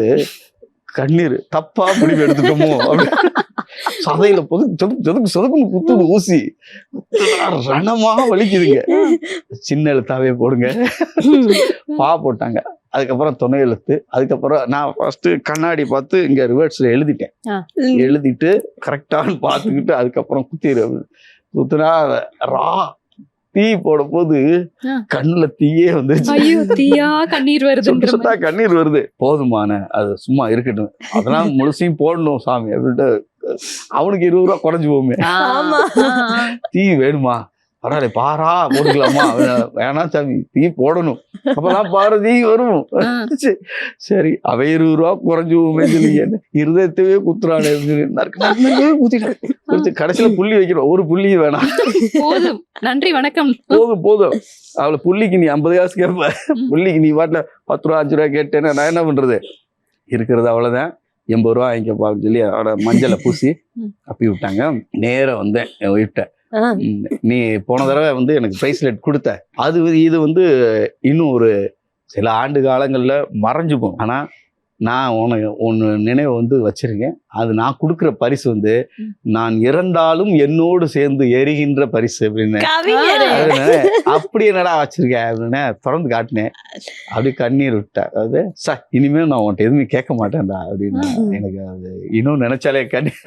கண்ணீர் தப்பா முடிவு எடுத்துட்டோமோ அப்படின்னு சதையில போது சொதுக்குன்னு குத்துது ஊசி, ரணமா வலிக்குதுங்க. சின்ன எழுத்தாவே போடுங்க, பா போட்டாங்க. அதுக்கப்புறம் துணை எழுத்து. அதுக்கப்புறம் நான் ஃபர்ஸ்ட் கண்ணாடி பார்த்து இங்க ரிவர்ஸ்ல எழுதிட்டேன், எழுதிட்டு கரெக்டான்னு பார்த்துக்கிட்டு அதுக்கப்புறம் குத்துனா ரா தீ போட போது கண்ணுல தீயே கண்ணீர் வருது, கண்ணீர் வருது. போதுமான அது சும்மா இருக்கட்டும், அதெல்லாம் முழுசையும் போடணும் சாமி அப்படின்ட்டு. அவனுக்கு 20 ரூபா குறைஞ்சு போமே, தீ வேணுமா பரவாயில்ல பாரா போட்டுக்கலாமா, வேணாம் சாமி தீ போடணும், அப்பதான் பாரு தீ வரும். சரி அவ 20 ரூபா குறைஞ்சு போமே சொல்லி இருதயத்தவே குத்துறானே குத்திட்டு கடைசியில புள்ளி வைக்கிறோம், ஒரு புள்ளி வேணாம், போதும் நன்றி வணக்கம், போதும். அவளை புள்ளிக்கு நீ 50 காசு கேட்ப, புள்ளிக்கு நீ பாட்டில 10 ரூபா 5 ரூபா கேட்டேன்னா நான் என்ன பண்றது, இருக்கிறது அவ்வளவுதான், 80 ரூபா வாங்கிக்கப்பான்னு சொல்லி அவட மஞ்சளை பூசி அப்பி விட்டாங்க. நேரம் வந்தேன் என் வீட்டை, நீ போன தடவை எனக்கு பிரைஸ்லெட் கொடுத்த அது இது இன்னும் ஒரு சில ஆண்டு காலங்கள்ல மறைஞ்சு போகும். ஆனா நான் ஒன்னு நினைவு வச்சிருக்கேன், அது நான் கொடுக்குற பரிசு நான் இறந்தாலும் என்னோடு சேர்ந்து எரிகின்ற பரிசு அப்படின்னு. அப்படி என்னடா வச்சிருக்கேன் அப்படின்னு திறந்து காட்டினேன், அப்படி கண்ணீர் விட்டேன். அதாவது சார் இனிமேல் நான் உன்கிட்ட எதுவுமே கேட்க மாட்டேன்டா அப்படின்னு. எனக்கு அது இன்னும் நினைச்சாலே கண்ணீர்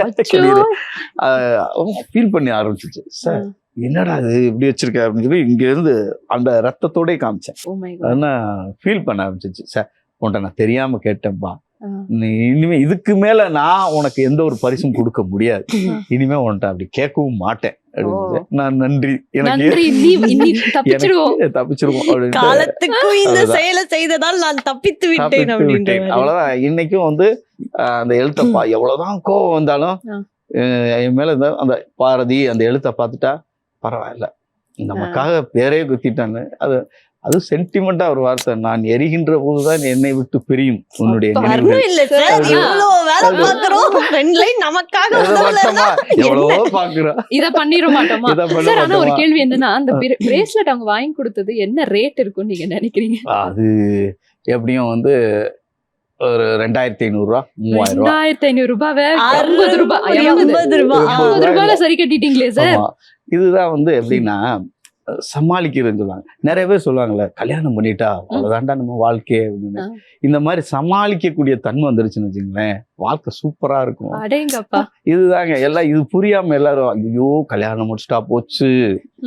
ஃபீல் பண்ணி ஆரம்பிச்சிச்சு. சார் என்னடா அது இப்படி வச்சிருக்க அப்படின்னு சொல்லி இங்க இருந்து அந்த ரத்தத்தோட காமிச்சேன், அதனால ஃபீல் பண்ண ஆரம்பிச்சிச்சு. சார் உன்ட்ட நான் தெரியாம கேட்டேன்பா, ஆ. நீ இனிமே இதுக்கு மேல நான் உனக்கு எந்த ஒரு பரிசும் கொடுக்க முடியாது, இனிமே உன்ட்ட அப்படி கேட்கவும் மாட்டேன் அப்படின்னு. நான் நன்றி, எனக்கு நன்றி, இனி தப்பிச்சிருவோம். எனக்கு தப்பிச்சிருவோம் அப்படின்னு காலத்துக்கும் இந்த அதுதான். செயலை செய்ததால் நான் தப்பித்து விட்டேன் தப்பித்து அப்படின்ற விட்டேன். மாதிரி. அவ்வளவுதான். இன்னைக்கும் வந்து அந்த எழுத்தப்பா எவ்வளவுதான் கோவம் வந்தாலும் ஆ. என் மேல இந்த அந்த பாரதி அந்த எழுத்தை பார்த்துட்டா பரவாயில்ல, நமக்காக பேரே குத்திட்டான்னு. அது சென்டிமெண்டா ஒரு வார்த்தை. நான் எரிகின்ற போதுதான் என்னை விட்டு பிரியும் உன்னுடைய அப்பா, நினைவுகள். வரணும் இல்ல சார், அது- இவ்வளவு வேலை அது- பாக்குறோம், ரெண்டு லைன் நமக்காக எதை உதவலன்னா மட்டுமா எவ்வளவோ பாக்குறோம், இத பண்ணிர மாட்டோமா? இதை பண்ண சார், ஆனா ஒரு மாட்டோமா? கேள்வி என்னன்னா, அந்த பிரேஸ்லெட் அவங்க வாங்கி கொடுத்தது என்ன ரேட் இருக்கும்னு நீங்க நினைக்கிறீங்க? அது எப்படியும் வந்து ஒரு 2500 ரூபா 3000 ரூபா. 2500 ரூபாவை 60 50 ரூபாய் 80 ரூபாய். 50 ரூபாயில சரி கட்டிட்டீங்களே சார். ஆமா. இதுதான் வந்து எப்படின்னா சமாளிக்கிறதுன்னு சொல்லுவாங்க. நிறைய பேர் சொல்லுவாங்கல்ல, கல்யாணம் பண்ணிட்டா அவ்வளவுதான்டா நம்ம வாழ்க்கையே அப்படின்னு. ஆ. இந்த மாதிரி சமாளிக்கக்கூடிய தன்மை வந்துருச்சுன்னு வச்சுங்களேன், வாழ்க்கை சூப்பரா இருக்கும். அடேங்கப்பா. இதுதாங்க எல்லாம். இது புரியாம எல்லாரும் ஐயோ கல்யாணம் முடிச்சுட்டா போச்சு.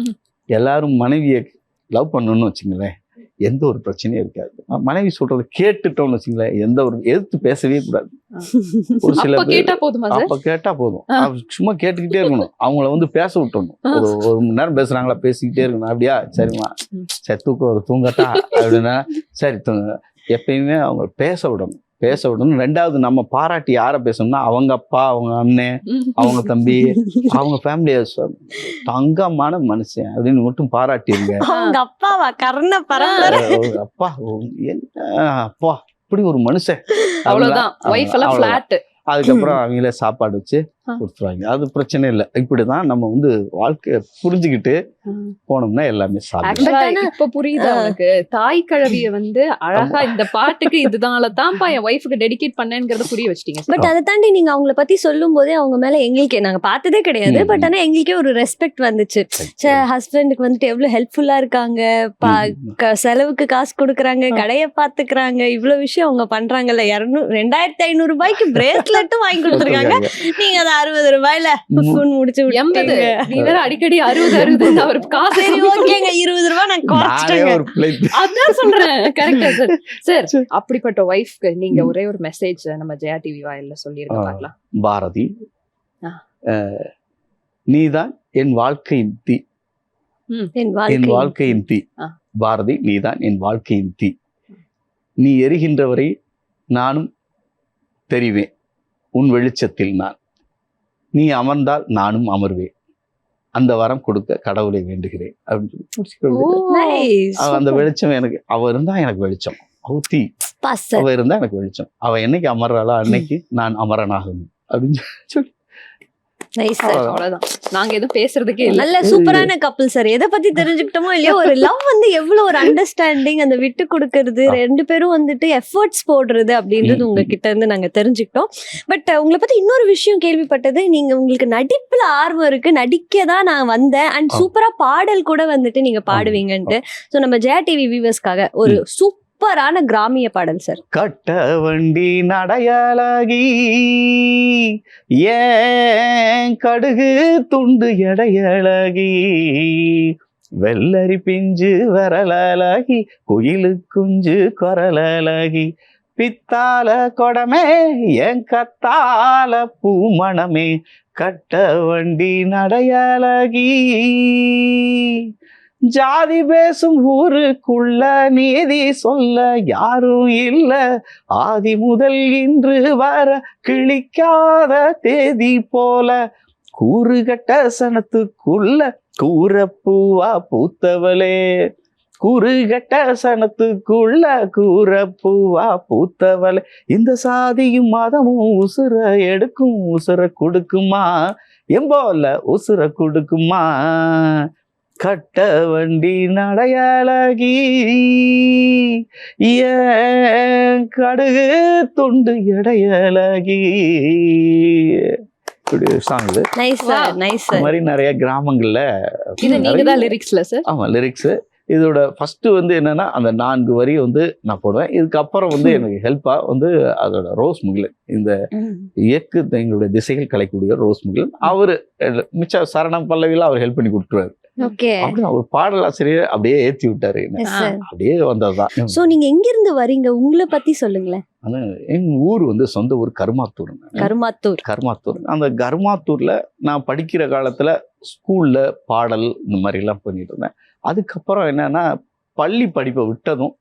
ம். எல்லாரும் மனைவியை லவ் பண்ணணும்னு வச்சுங்களேன், எந்த ஒரு பிரச்சனையும் இருக்காது. மனைவி சொல்றதை கேட்டுட்டோம்னு வச்சுங்களேன், எந்த ஒரு எதிர்த்து பேசவே கூடாது. ஒரு சில அப்ப பேர் கேட்டா போதுமா சார்? அப்ப கேட்டா போதும். ஆ. சும்மா கேட்டுக்கிட்டே இருக்கணும். அவங்கள வந்து பேச விட்டணும். ஒரு மணி நேரம் பேசுறாங்களா, பேசிக்கிட்டே இருக்கணும். அப்படியா, சரிம்மா, சரி தூக்கம் ஒரு தூங்கட்டா அப்படின்னா சரி தூங்க. எப்பயுமே அவங்க பேச விடணும். ரெண்டாவது நம்ம பாராட்டி யாரை பேசணும்னா அவங்க அப்பா, அவங்க அண்ணன், அவங்க தம்பி, அவங்க ஃபேமிலியை தங்கமான மனுஷன் அப்படின்னு மட்டும் பாராட்டிருங்க. அவங்க அப்பாவா கர்ண பரம்பரை. அப்பா என்ன அப்பா இப்படி ஒரு மனுஷன், அவ்வளவுதான். வைஃப் எல்லாம் அவ்வளவுதான். பிளாட். அதுக்கப்புறம் அவங்களே சாப்பாடு வச்சு கொடுத்துருவாங்க. அது பிரச்சனை இல்லை. இப்படிதான் நம்ம வந்து வாழ்க்கைய புரிஞ்சுக்கிட்டு போனோம்னா எல்லாமே சாப்பிடும். ஆக்சுவலா இப்ப புரியுது அவனுக்கு. தாய் கழவிய வந்து அழகா இந்த பாட்டுக்கு இதுதான்ப்பா என் ஒய்ஃபுக்கு டெடிகேட் பண்ணேங்கிறத புரிய வச்சிட்டீங்க. பட் அதை தாண்டி நீங்க அவங்கள பத்தி சொல்லும் போதே அவங்க மேல எங்களுக்கே நாங்க பார்த்ததே கிடையாது. பட் ஆனா எங்களுக்கே ஒரு ரெஸ்பெக்ட் வந்துச்சு. ஹஸ்பண்டுக்கு வந்துட்டு எவ்வளவு ஹெல்ப்ஃபுல்லா இருக்காங்க, செலவுக்கு காசு கொடுக்குறாங்க, கடையை பாத்துக்கிறாங்க, இவ்வளவு விஷயம் அவங்க பண்றாங்கல்ல. 2500 ரூபாய்க்கு பிரேஸ்லெட்டும் வாங்கி கொடுத்துருக்காங்க. நீங்க அதை 60 ரூபாயில முடிச்சு 80. நீ வேற அடிக்கடி 60 அவர் காசு. சரி ஓகேங்க, 20 ரூபாய் நான் நானே குறைச்சிட்டேங்க. ஒரு plate அதான் சொல்றேன். கரெக்டா சார். சார், அப்படிப்பட்ட ஒய்ஃப்க்கு நீங்க ஒரே ஒரு மெசேஜ் நம்ம ஜெயா டிவி வாயில்ல சொல்லிருக்க பார்க்கலாம். பாரதி, ஆ. நீதான் என் வாழ்க்கையின் தீ. என் என் வாழ்க்கையின் தீ. ஆ. பாரதி, நீதான் என் வாழ்க்கையின் தீ. நீ எரிகின்றவரை நானும் தெரிவேன் உன் வெளிச்சத்தில் நான். நீ அமர்ந்தால் நானும் அமர்வேன். அந்த வரம் கொடுக்க கடவுளை வேண்டுகிறேன் அப்படின்னு சொல்லி முடிச்சுக்க வேண்டியது. Nice. அந்த வெளிச்சம் எனக்கு, அவ இருந்தா எனக்கு வெளிச்சம். அவ தீ, பாஸ்டர். அவ இருந்தா எனக்கு வெளிச்சம். அவ என்னைக்கு அமர்றாளோ அன்னைக்கு நான் அமரனாகணும் அப்படின்னு சொல்லி Nice sir. அவ்வளவுதான். நாங்க எதுவும் பேசுறதுக்கே இல்ல. நல்ல சூப்பரான கப்பல் சார். எதை பத்தி தெரிஞ்சுக்கிட்டோமோ இல்லையோ, ஒரு லவ் வந்து எவ்வளவு ஒரு அண்டர்ஸ்டாண்டிங், அந்த விட்டு கொடுக்கறது, ரெண்டு பேரும் வந்துட்டு எஃபர்ட்ஸ் போடுறது அப்படின்றது உங்ககிட்ட இருந்து நாங்க தெரிஞ்சுக்கிட்டோம். பட் உங்களை பத்தி இன்னொரு விஷயம் கேள்விப்பட்டது, நீங்க உங்களுக்கு நடிப்புல ஆர்வம் இருக்கு, நடிக்க தான் நான் வந்தேன், அண்ட் சூப்பரா பாடல் கூட வந்துட்டு நீங்க பாடுவீங்கன்ட்டு. ஸோ நம்ம ஜெயா டிவி வியூவர்ஸ்க்காக ஒரு சூப்பரான கிராமிய பாடல் சார். கட்ட வண்டி நடையழகி ஏன் கடுகு துண்டு எடையழகி வெள்ளரி பிஞ்சு வரலழகி குயிலு குஞ்சு கொரலழகி பித்தால கொடமே என் கத்தால பூமணமே கட்ட வண்டி நடையழகி ஜாதி பேசும் ஊருக்குள்ள நீதி சொல்ல யாரும் இல்ல ஆதி முதல் இன்று வர கிழிக்காத தேதி போல கூறுகட்ட சனத்துக்குள்ள கூறப்பூவா பூத்தவளே கூறுகட்ட சனத்துக்குள்ள கூறப்பூவா பூத்தவளே இந்த சாதியும் மதமும் உசுர எடுக்கும் உசுர கொடுக்குமா எம்போல உசுர கொடுக்குமா கட்ட வண்டி நடையழகி ஏன் கடுகு துண்டு எடையழகி. சாங் இது. நைஸ் சார், நைஸ் இந்த சார். மாதிரி நிறைய கிராமங்கள்ல இது நீங்க தான் லிரிக்ஸ்ல சார்? ஆமா, லிரிக்ஸ். இதோட ஃபர்ஸ்ட் வந்து என்னன்னா அந்த 4 வரி வந்து நான் போடுவேன். இதுக்கப்புறம் வந்து எனக்கு ஹெல்ப்பா வந்து அதோட ரோஸ் முகிலன், இந்த எங்களுடைய திசைகள் கலைக்கூடிய ரோஸ் முகிலன், அவரு மிச்ச சரணம் பல்லவியில அவர் ஹெல்ப் பண்ணி கொடுத்துருவாரு. ஓகே. அப்படின்னு ஒரு பாடலாசிரியர் அப்படியே ஏத்தி விட்டாரு என்ன. Yes sir. அப்படியே வந்ததுதான். சோ நீங்க எங்க இருந்து வரீங்க, உங்களை பத்தி சொல்லுங்களேன். எங்க ஊர் வந்து சொந்த ஊர் கருமாத்தூர். கருமாத்தூர். கருமாத்தூர். அந்த கருமாத்தூர்ல நான் படிக்கிற காலத்துல ஸ்கூல்ல பாடல் இந்த மாதிரி எல்லாம் பண்ணிட்டு இருந்தேன். அதுக்கப்புறம் என்னன்னா பள்ளி படிப்பை விட்டதும்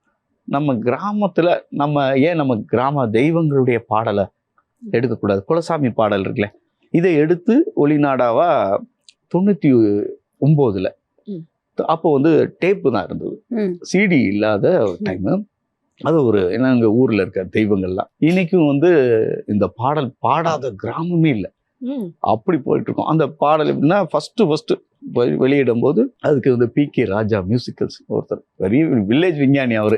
நம்ம கிராமத்துல நம்ம கிராம தெய்வங்களுடைய பாடலை எடுக்கக்கூடாது, குலசாமி பாடல் இருக்குல்ல, இதை எடுத்து ஒளிநாடாவா 99ல அப்போ வந்து டேப்பு தான் இருந்தது, சிடி இல்லாத ஒரு டைமு. அது ஒரு ஏன்னா எங்க ஊர்ல இருக்க தெய்வங்கள்லாம் இன்னைக்கும் வந்து இந்த பாடல் பாடாத கிராமமே இல்லை, அப்படி போயிட்டு இருக்கோம். அந்த பாடல் எப்படின்னா ஃபர்ஸ்ட் வெளியிடும் போது அதுக்கு வந்து PK ராஜா மியூசிக்கல்ஸ் ஒருத்தர் பெரிய வில்லேஜ் விஞ்ஞானி அவரு.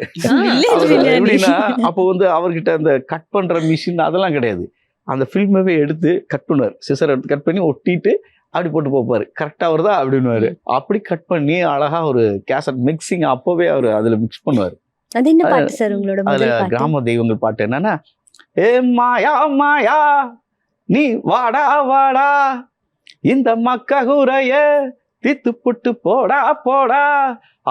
எப்படின்னா அப்போ வந்து அவர்கிட்ட அந்த கட் பண்ற மிஷின் அதெல்லாம் கிடையாது. அந்த ஃபில்மவே எடுத்து கட் பண்ணுவார், சிசர் எடுத்து கட் பண்ணி ஒட்டிட்டு அப்படி போட்டு போப்பாரு, கரெக்டா வருதா அப்படின்னுவாரு. அப்படி கட் பண்ணி அழகா ஒரு கேசட் மிக்சிங் அப்பவே அவர் அதுல மிக்ஸ் பண்ணுவாரு. அது என்ன பாட்டு சார் உங்களோட அதுல முதல் பாட்டு? கிராம தெய்வங்கள் பாட்டு என்னன்னா, ஏ மாயா மாயா நீ வாடா வாடா இந்த மக்ககுரைய தித்து புட்டு போடா போடா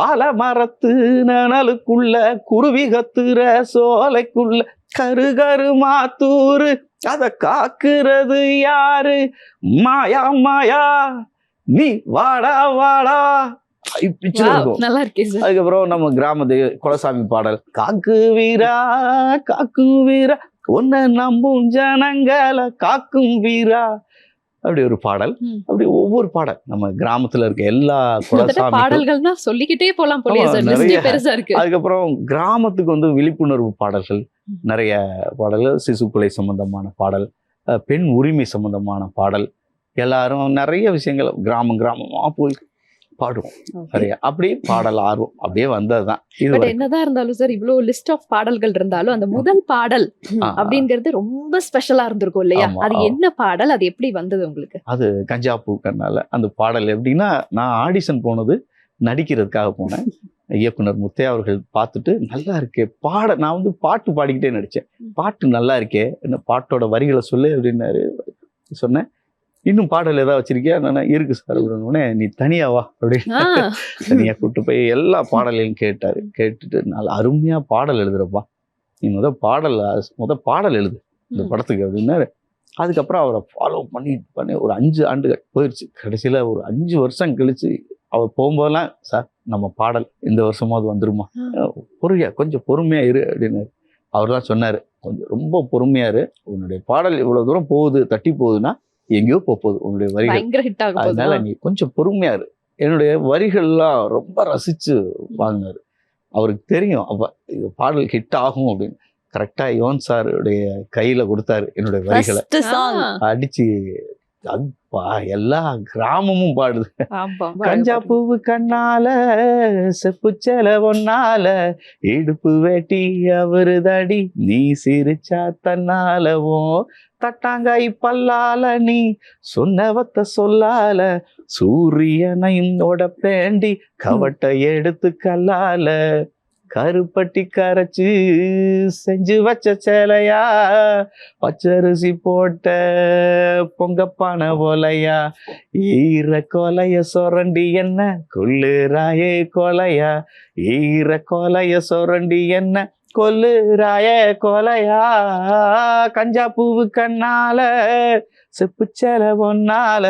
ஆலமரத்து நனலுக்குள்ள குருவி கத்துற சோலைக்குள்ள கரு மாத்தூரு அத காக்குறது யாரு, மாயா மாயா நீ வாடா வாடா. நல்லா இருக்கே சார். அதுக்கப்புறம் நம்ம கிராம குலசாமி பாடல், காக்கு வீரா உன்னை நம்பும் ஜனங்களை காக்கும் வீரா, அப்படி ஒரு பாடல். அப்படி ஒவ்வொரு பாடல் நம்ம கிராமத்துல இருக்க எல்லா குலசாமி பாடல்கள்னா சொல்லிக்கிட்டே போலாம் போலயே சார், லிஸ்டே பெருசா இருக்கு. அதுக்கப்புறம் கிராமத்துக்கு வந்து விழிப்புணர்வு பாடல்கள் நிறைய பாடல்கள், சிசுக்கொலை சம்பந்தமான பாடல், பெண் உரிமை சம்பந்தமான பாடல், எல்லாரும் நிறைய விஷயங்கள் கிராமமா போய் பாடுவோம் சரியா. அப்படி பாடல் ஆர்வம் அப்படியே வந்ததுதான். பட் என்னதான் இருந்தாலும் சார், இவ்வளவு லிஸ்ட் ஆஃப் பாடல்கள் இருந்தாலும் அந்த முதல் பாடல் அப்படிங்கிறது ரொம்ப ஸ்பெஷலா இருந்திருக்கும் இல்லையா? அது என்ன பாடல், அது எப்படி வந்தது உங்களுக்கு? அது கஞ்சா பூ கண்ணால. அந்த பாடல் எப்படின்னா, நான் ஆடிஷன் போனது நடிக்கிறதுக்காக போனேன். இயக்குனர் முத்தையா அவர்கள் பார்த்துட்டு நல்லா இருக்கே நான் வந்து பாட்டு பாடிக்கிட்டே நடிச்சேன். பாட்டு நல்லா இருக்கே, என்ன பாட்டோட வரிகளை சொல்லு அப்படின்னாரு. சொன்னேன், இன்னும் பாடல் ஏதாவது வச்சிருக்கியா? நான் இருக்கு சார் அப்படின்னே, நீ தனியா வா அப்படின்னு தனியா கூப்பிட்டு போய் எல்லா பாடலையும் கேட்டாரு. கேட்டுட்டு நல்லா அருமையா பாடல் எழுதுறப்பா, நீ முத பாடல் எழுது இந்த படத்துக்கு அப்படின்னாரு. அதுக்கப்புறம் அவரை ஃபாலோ பண்ணி ஒரு 5 ஆண்டுகள் போயிடுச்சு. கடைசியில ஒரு 5 வருஷம் கழிச்சு அவர் போகும்போதெல்லாம், சார் நம்ம பாடல் இந்த வருஷமாவது வந்துருமா, கொஞ்சம் பொறுமையா இரு அப்படின்னாரு. அவர் தான் சொன்னாரு, கொஞ்சம் ரொம்ப பொறுமையா இரு, உன்னுடைய பாடல் இவ்வளவு தூரம் போகுது, தட்டி போகுதுன்னா எங்கேயோ போகுது உன்னுடைய வரிகள், அதனால நீ கொஞ்சம் பொறுமையா இரு. என்னுடைய வரிகள்லாம் ரொம்ப ரசிச்சு வாங்கினாரு. அவருக்கு தெரியும் அப்ப இது பாடல் ஹிட் ஆகும் அப்படின்னு. கரெக்டா யுவன் சாருடைய கையில கொடுத்தாரு என்னுடைய வரிகளை, அடிச்சு அதுப்பா எல்லா கிராமமும் பாடுது. கஞ்சா பூவு கண்ணால செப்பு செல ஒன்னால இடுப்பு வேட்டி அவருதடி நீ சிரிச்சா தன்னாலவோ தட்டாங்காய் பல்லால நீ சொன்னவத்த சொல்லால சூரியனையோட பேண்டி கவட்டை எடுத்து கல்லால கருப்பட்டி கரைச்சு செஞ்சு வச்ச சேலையா பச்சரிசி போட்ட பொங்கப்பான போலையா ஈர கொலைய சொரண்டி என்ன கொல்லுராயே கொலையா ஈர கொலைய சொரண்டி என்ன கொல்லுராயே கொலையா கஞ்சா பூவு கண்ணால செப்பு செல ஒன்னால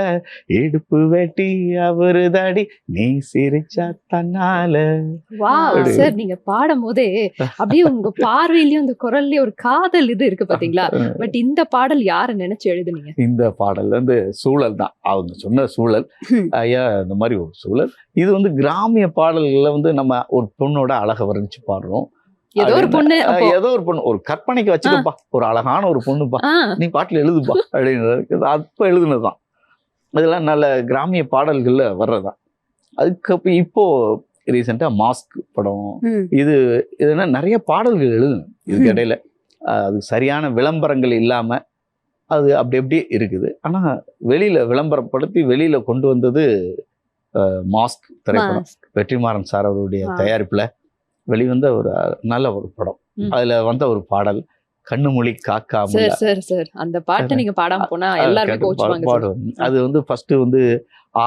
இடுப்பு வெட்டி அவருதடி நீ சிரிச்சா தன்னால. சார் நீங்க பாடும் போதே அப்படியே உங்க பார்வையிலயும் அந்த குரல்லயும் ஒரு காதல் இது இருக்கு பாத்தீங்களா? பட் இந்த பாடல் யார நினைச்சு எழுதுனீங்க? இந்த பாடல் வந்து சூழல் தான், அவங்க சொன்ன சூழல். ஐயா இந்த மாதிரி ஒரு சூழல். இது வந்து கிராமிய பாடல்கள்ல வந்து நம்ம ஒரு பொண்ணோட அழகை வர்ணிச்சு பாடுறோம். ஏதோ ஒரு பொண்ணு ஒரு கற்பனைக்கு வச்சுக்கப்பா, ஒரு அழகான ஒரு பொண்ணுப்பா, நீ பாட்டுல எழுதுப்பா அப்படின்றது அப்ப எழுதுனதுதான். இதெல்லாம் நல்ல கிராமிய பாடல்கள்ல வர்றதுதான். அதுக்கப்புறம் இப்போ ரீசெண்டா மாஸ்க் படம், இது இதுனா நிறைய பாடல்கள் எழுதுனேன். இதுக்கு இடையில அது சரியான விளம்பரங்கள் இல்லாம அது அப்படி இருக்குது. ஆனா வெளியில விளம்பரப்படுத்தி வெளியில கொண்டு வந்தது மாஸ்க் திரைப்படம். வெற்றிமாறன் சார் அவருடைய தயாரிப்புல வெளிவந்த ஒரு நல்ல ஒரு படம். அதுல வந்த ஒரு பாடல் கண்ணுமொழி காக்காமல் சார் சார் சார் அந்த பாட்டை நீங்க பாடாம போனா எல்லாருமே கோச்சுவாங்க சார். பாடுவோம். அது வந்து ஃபர்ஸ்ட் வந்து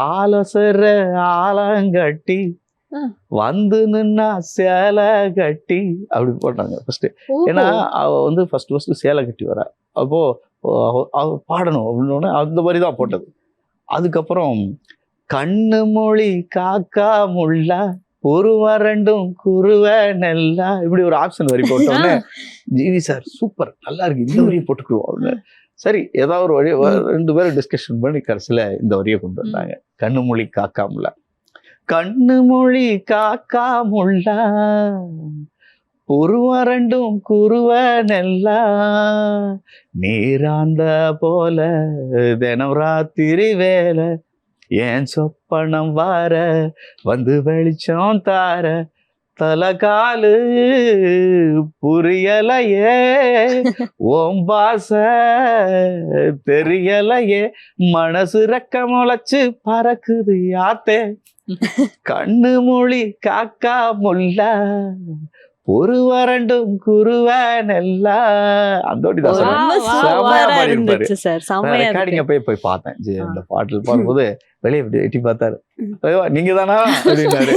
ஆலசர ஆலங்கட்டி வந்து நின்னா சேலை கட்டி அப்படி போட்டாங்க ஃபர்ஸ்ட். ஏன்னா அவ வந்து ஃபர்ஸ்ட் சேலை கட்டி வர, அப்போ அவ பாடணும் அப்படின்னு அந்த மாதிரி தான் போட்டது. அதுக்கப்புறம் கண்ணு மொழி காக்கா முள்ளா ஒரு வரண்டும் குருவ நெல்லா இப்படி ஒரு ஆப்ஷன் வரி போட்டோன்னே ஜிவி சார் சூப்பர் நல்லா இருக்கு இந்த வரியை போட்டுக்குருவோம் அப்படின்னு. சரி ஏதாவது ஒரு வழி 2 பேரும் டிஸ்கஷன் பண்ணி கடைசியில இந்த வரியை கொண்டு வந்தாங்க. கண்ணு மொழி காக்கா முள்ளா கண்ணு மொழி காக்கா முள்ளா ஒரு வரண்டும் குருவ நெல்லா நீராந்த போல தினம் ராத்திரி வேலை ஏன் சொப்பனம் வார வந்து வெளிச்சம் தார தலகாலு புரியலையே ஓம் பாச தெரியலையே மனசு ரெக்க முளைச்சு பறக்குது யாத்தே கண்ணு மொழி காக்கா முல்லா ஒரு வரண்டும் குருவனெல்லா அந்த ரெக்கார்டிங்க போய் பார்த்தேன். இந்த பாட்டில் பாடும்போது வெளியே எட்டி பார்த்தாரு, நீங்க தானா அப்படின்னாரு.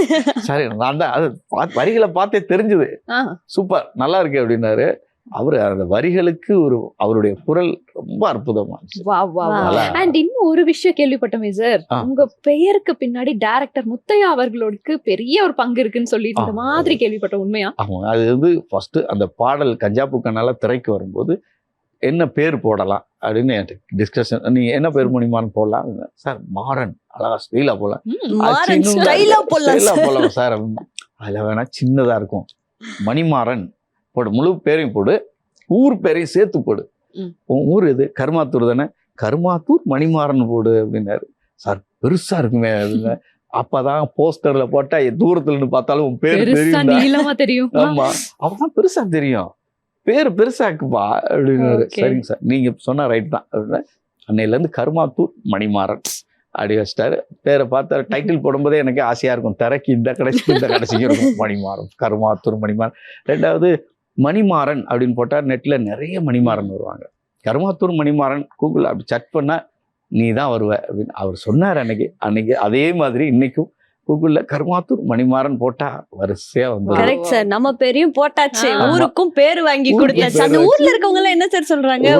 சரி நான் தான் அது வரிகளை பார்த்தே தெரிஞ்சது, சூப்பர் நல்லா இருக்கு அப்படின்னாரு. அவரு அந்த வரிகளுக்கு அவருடைய குரல் ரொம்ப அற்புதமா. அண்ட் இன்னும் ஒரு விஷயம் கேள்விப்பட்டோமே சார், உங்க பெயருக்கு பின்னாடி டைரக்டர் முத்தையா அவர்களுக்கு பெரிய ஒரு பங்கு இருக்குன்னு சொல்லி இந்த மாதிரி கேள்விப்பட்டோம், உண்மையா? ஆமா, அது வந்து ஃபர்ஸ்ட் அந்த பாடல் கஞ்சாப்பு கண்ணால திரைக்கு வரும்போது என்ன பேர் போடலாம் அப்படின்னு டிஸ்கஷன். நீங்க என்ன பேர் முடியுமான்னு போடலாம் சார், மாறன் அழகா ஸ்டைலா போடலாம் சார், அதுல வேணா சின்னதா இருக்கும் மணிமாறன் போடு, முழு பேரையும் போடு, ஊர் பேரையும் சேர்த்து போடு. ஊர் எது? கருமாத்தூர் தானே, கருமாத்தூர் மணிமாறன் போடு அப்படின்னாரு. சார் பெருசா இருக்குமே அதுல, அப்பதான் போஸ்டர்ல போட்டா தூரத்துல இருந்து பார்த்தாலும் உன் பேர் தெரியும். ஆமா, அப்பதான் பெருசா தெரியும், பேர் பெருசா இருக்குப்பா அப்படின்னாரு. சரிங்க சார் நீங்க சொன்ன ரைட் தான் அப்படின்னா அன்னையில இருந்து கருமாத்தூர் மணிமாறன் அப்படி வச்சிட்டாரு. பேரை பார்த்தாரு. டைட்டில் போடும்போதே எனக்கு ஆசையா இருக்கும், திரைக்கு இந்த கடைசிக்கு இருக்கும் மணிமாறன், கருமாத்தூர் மணிமாறன். ரெண்டாவது மணிமாறன் அப்படின்னு போட்டா நெட்ல நிறைய மணிமாறன் வருவாங்க. கருமாத்தூர் மணிமாறன் கூகுள் அப்படி சர்ச் பண்ணா நீ தான் வருவ அப்படின்னு அவர் சொன்னார் அன்னைக்கு. அதே மாதிரி இன்னைக்கும் கூகுள்ல கருமாத்தூர் மணிமாறன் போட்டா வரிசையா வந்து கரெக்ட் சார், நம்ம பேரையும் போட்டாச்சு, ஊருக்கும் பேர் வாங்கி கொடுத்தாச்சு. அந்த ஊர்ல இருக்கவங்க எல்லாம் என்ன சார் சொல்றாங்க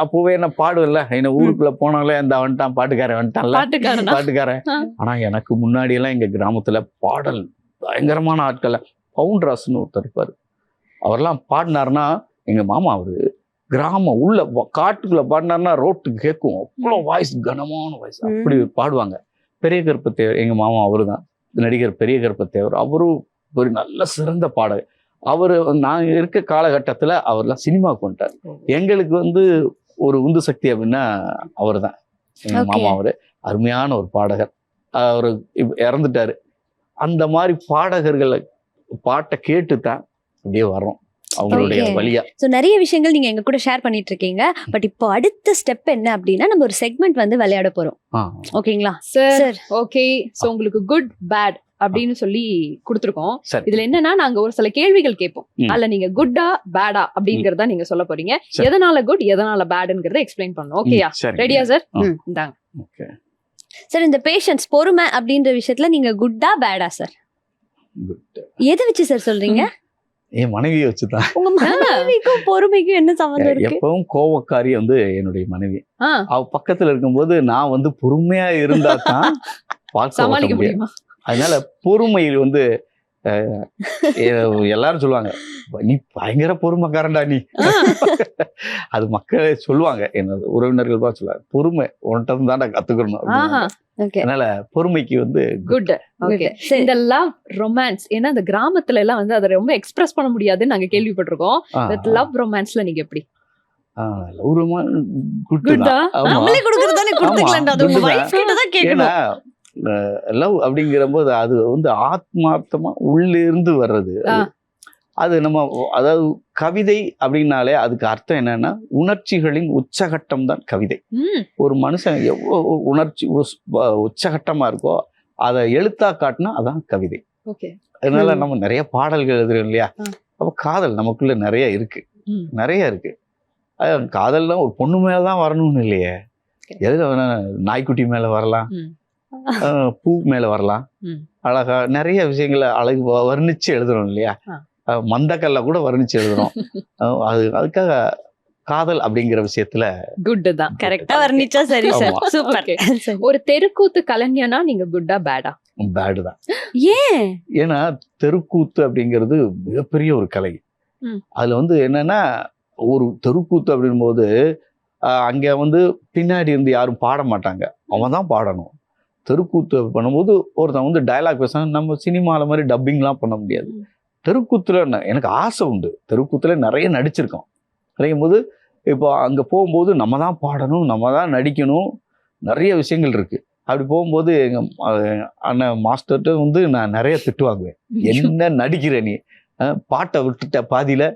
அப்பவே என்ன பாடுவல்ல, என்ன ஊருக்குள்ள போனாலே அந்த வந்துட்டான் பாட்டுக்காரன் வந்துட்டான்ல பாட்டுக்காரன். ஆனா எனக்கு முன்னாடி எல்லாம் எங்க கிராமத்துல பாடல் பயங்கரமான ஆட்கள், பவுண்டராஸ்ன்னு ஒருத்தர் இருப்பாரு, அவரெல்லாம் பாடினாருன்னா எங்க மாமா அவரு கிராமம் உள்ள காட்டுக்குள்ள பாடினாருன்னா ரோட்டுக்கு கேட்கும், அவ்வளோ வாய்ஸ், கனமான வாய்ஸ், அப்படி பாடுவாங்க. பெரிய கருப்பத்தேவர் எங்க மாமா அவரு தான், நடிகர் பெரிய கருப்பத்தேவர், அவரும் ஒரு நல்ல சிறந்த பாடகர். அவரு நான் இருக்க காலகட்டத்துல அவர்லாம் சினிமாவுக்கு வந்துட்டார். எங்களுக்கு வந்து ஒரு உந்து சக்தி அப்படின்னா அவர் தான், எங்க மாமா அவரு அருமையான ஒரு பாடகர். அவரு இறந்துட்டாரு. அந்த மாதிரி பாடகர்களை பாட்டை கேட்டுத்தான் அப்படியே வர்றோம் அவங்களுடைய வழியா. சோ நிறைய விஷயங்கள் நீங்க எங்க கூட ஷேர் பண்ணிட்டு இருக்கீங்க. பட் இப்போ அடுத்த ஸ்டெப் என்ன அப்படின்னா, நம்ம ஒரு செக்மெண்ட் வந்து விளையாட போறோம். ஓகேங்களா சார்? ஓகே. சோ உங்களுக்கு குட் பேட் அப்படின்னு சொல்லி கொடுத்துருக்கோம். இதுல என்னன்னா நாங்க ஒரு சில கேள்விகள் கேட்போம், அதுல நீங்க குட்டா பேடா அப்படிங்கறத நீங்க சொல்ல போறீங்க. எதனால குட் எதனால பேடுங்கிறத எக்ஸ்பிளைன் பண்ணணும். ஓகேயா? ரெடியா சார்? இந்தாங்க சார். இந்த பேஷன்ஸ், பொறுமை அப்படின்ற விஷயத்துல நீங்க குட்டா பேடா சார்? எதை வச்சு சார் சொல்றீங்க? என் மனைவியை வச்சுதான். உங்க மனைவிக்கும் பொறுமைக்கும் என்ன சம்பந்தம் இருக்கு? எப்பவும் கோவக்காரி வந்து என்னுடைய மனைவி. அவ பக்கத்துல இருக்கும்போது நான் வந்து பொறுமையா இருந்தா தான் சமாளிக்க முடியும். அதனால பொறுமையில் வந்து எல்லாரும் சொல்லுவாங்க, நீ பயங்கர பொறுமைக்காரன்டா நீ. அது மக்களே சொல்லுவாங்க, என்னது உறவினர்கள் தான் சொல்லுவாங்க, பொறுமை உன்கிட்ட தான்டா கத்துக்கணும். அதனால பொறுமைக்கு வந்து குட். இந்த லவ் ரொமான்ஸ், ஏன்னா அந்த கிராமத்துல எல்லாம் வந்து அதை ரொம்ப எக்ஸ்பிரஸ் பண்ண முடியாதுன்னு நாங்க கேள்விப்பட்டிருக்கோம். லவ் ரொமான்ஸ்ல நீங்க எப்படி? லவ் அப்படிங்கிற போது அது வந்து ஆத்மார்த்தமா உள்ளிருந்து வர்றது. அது நம்ம அதாவது கவிதை அப்படின்னாலே அதுக்கு அர்த்தம் என்னன்னா உணர்ச்சிகளின் உச்சகட்டம் தான் கவிதை. ஒரு மனுஷன் எவ்வளவு உணர்ச்சி உச்சகட்டமா இருக்கோ அதை எழுத்தா காட்டினா அதான் கவிதை. அதனால நம்ம நிறைய பாடல்கள் எழுதுறோம் இல்லையா? அப்ப காதல் நமக்குள்ள நிறைய இருக்கு. நிறைய இருக்கு. காதல்லாம் ஒரு பொண்ணு மேலதான் வரணும்னு இல்லையே, எதுல வேணா நாய்க்குட்டி மேல வரலாம், பூ மேல வரலாம், அழகா நிறைய விஷயங்களை அழகு வர்ணிச்சு எழுதுறோம் இல்லையா, மந்தக்கல்ல கூட வர்ணிச்சு எழுதுறோம். அதுக்காக காதல் அப்படிங்கிற விஷயத்துல குட் தான். கரெக்டா வர்ணிச்சா சரி சார். ஆமா. சூப்பர். ஒரு தெருக்கூத்து கலைஞனா நீங்க குட்டா பேடா? பேடு தான். ஏன்? ஏன்னா தெருக்கூத்து அப்படிங்கிறது மிகப்பெரிய ஒரு கலை. அதுல வந்து என்னன்னா, ஒரு தெருக்கூத்து அப்படின் போது அங்க வந்து பின்னாடி இருந்து யாரும் பாட மாட்டாங்க, அவன் தான் பாடணும். தெருக்கூத்து பண்ணும்போது ஒருத்தன் வந்து டயலாக் பேசணும், நம்ம சினிமால மாதிரி டப்பிங்லாம் பண்ண முடியாது. தெருக்கூத்துல எனக்கு ஆசை உண்டு, தெருக்கூத்துல நிறைய நடிச்சிருக்கோம். நடிக்கும் போது இப்போ அங்கே போகும்போது நம்ம தான் பாடணும், நம்ம தான் நடிக்கணும், நிறைய விஷயங்கள் இருக்கு. அப்படி போகும்போது எங்கள் அண்ணன் மாஸ்டர்கிட்ட வந்து நான் நிறைய திட்டு வாங்குவேன். என்ன நடிக்கிற நீ, பாட்டை விட்டுட்ட பாதியில்.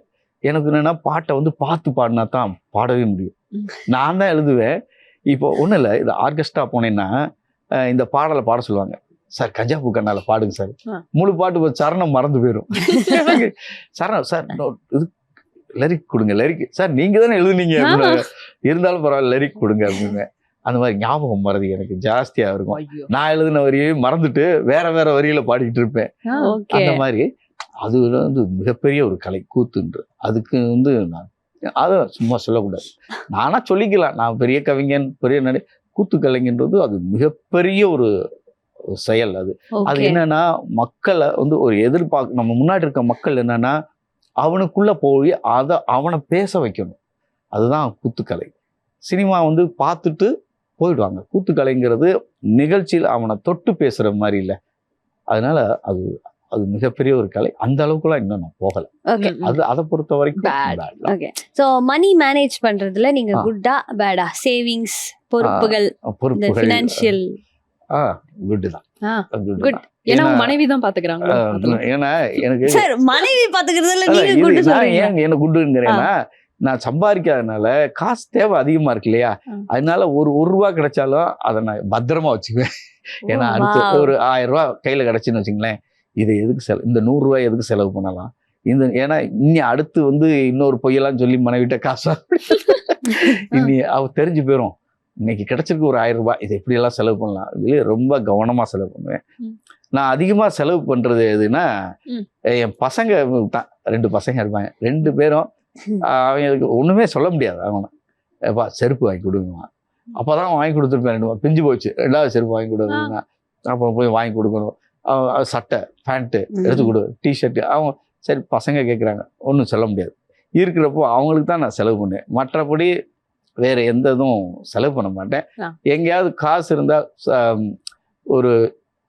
எனக்கு என்னென்னா பாட்டை வந்து பார்த்து பாடினா தான் பாடவே முடியும். நான் தான் எழுதுவேன். இப்போ ஒன்றும் இல்லை, இது ஆர்கெஸ்ட்ரா போனேன்னா இந்த பாடலை பாட சொல்லுவாங்க, சார் கஞ்சா பூ கண்ணால பாடுங்க சார். முழு பாட்டு சரணம் மறந்து போயிடும். சரணம் சார் இது லிரிக் கொடுங்க, லிரிக் சார் நீங்க தானே எழுதுனீங்க, இருந்தாலும் பரவாயில்ல லிரிக் கொடுங்க அப்படின்னு. அந்த மாதிரி ஞாபகம் மறதி எனக்கு ஜாஸ்தியா இருக்கும். நான் எழுதின வரியை மறந்துட்டு வேற வேற வரியில பாடிக்கிட்டு இருப்பேன். அந்த மாதிரி அது வந்து மிகப்பெரிய ஒரு கலை கூத்துன்று. அதுக்கு வந்து நான் அதை சும்மா சொல்லக்கூடாது, நானா சொல்லிக்கலாம், நான் பெரிய கவிஞன் பெரிய கூத்து கலைஞன்றது அது மிகப்பெரிய ஒரு செயல். அது அது என்னன்னா மக்களை வந்து ஒரு எதிர்பார்க்க, நம்ம முன்னாடி இருக்க மக்கள் என்னன்னா அவனுக்குள்ள போய் அவனை பேச வைக்கணும். அதுதான் கூத்துக்கலை. சினிமா வந்து பார்த்துட்டு போயிடுவாங்க. கூத்துக்கலைங்கிறது நிகழ்ச்சியில் அவனை தொட்டு பேசுற மாதிரி இல்லை. அதனால அது அது மிகப்பெரிய ஒரு கலை. அந்த அளவுக்குலாம் இன்னும் நான் போகல. அது அதை பொறுத்த வரைக்கும். சோ மணி மேனேஜ் பண்றதுல நீங்க குட்டா பேடா? சேவிங்ஸ், பொறுப்புகள், ஃபினான்ஷியல் குட் தான். குட். ஏன்னா மனைவி தான் பாத்துக்கறாங்க. ஏன்னா எனக்கு சார் மனைவி பாத்துக்கிறதுல நீங்க குட் சொல்றீங்க. ஏன் என்ன குட்ங்கறேன்னா, நான் சம்பாதிக்காதனால காசு தேவை அதிகமா இருக்கு இல்லையா, அதனால ஒரு ரூபா கிடைச்சாலும் அதை நான் பத்திரமா வச்சுக்குவேன். ஏன்னா அடுத்து ஒரு 1000 ரூபாய் கையில கிடைச்சுன்னு வச்சுங்களேன், இதை எதுக்கு இந்த 100 ரூபாய் எதுக்கு செலவு பண்ணலாம், ஏன்னா இனி அடுத்து வந்து இன்னொரு பொய்யெல்லாம் சொல்லி மனைவிட்ட காசா இனி அவ தெரிஞ்சு போயிடும். இன்னைக்கு கிடைச்சிருக்கு ஒரு 1000 ரூபாய், இதை எப்படியெல்லாம் செலவு பண்ணலாம், இதுல ரொம்ப கவனமா செலவு பண்ணுவேன். நான் அதிகமா செலவு பண்றது எதுன்னா, என் பசங்க தான், 2 பசங்க இருப்பாங்க, 2 பேரும் அவங்களுக்கு ஒண்ணுமே சொல்ல முடியாது. அவனை செருப்பு வாங்கி கொடுங்க, அப்பதான் வாங்கி கொடுத்துருப்பேன். 2 பிஞ்சு போச்சு, 2வது செருப்பு வாங்கி கொடுங்க, அப்போ போய் வாங்கி கொடுக்கணும். சட்டை பேண்ட்டு எடுத்து கொடு, டிஷர்ட்டு. அவங்க சரி பசங்க கேட்குறாங்க, ஒன்றும் சொல்ல முடியாது. இருக்கிறப்போ அவங்களுக்கு தான் நான் செலவு பண்ணுவேன். மற்றபடி வேற எந்த இதுவும் செலவு பண்ண மாட்டேன். எங்கேயாவது காசு இருந்தால் ஒரு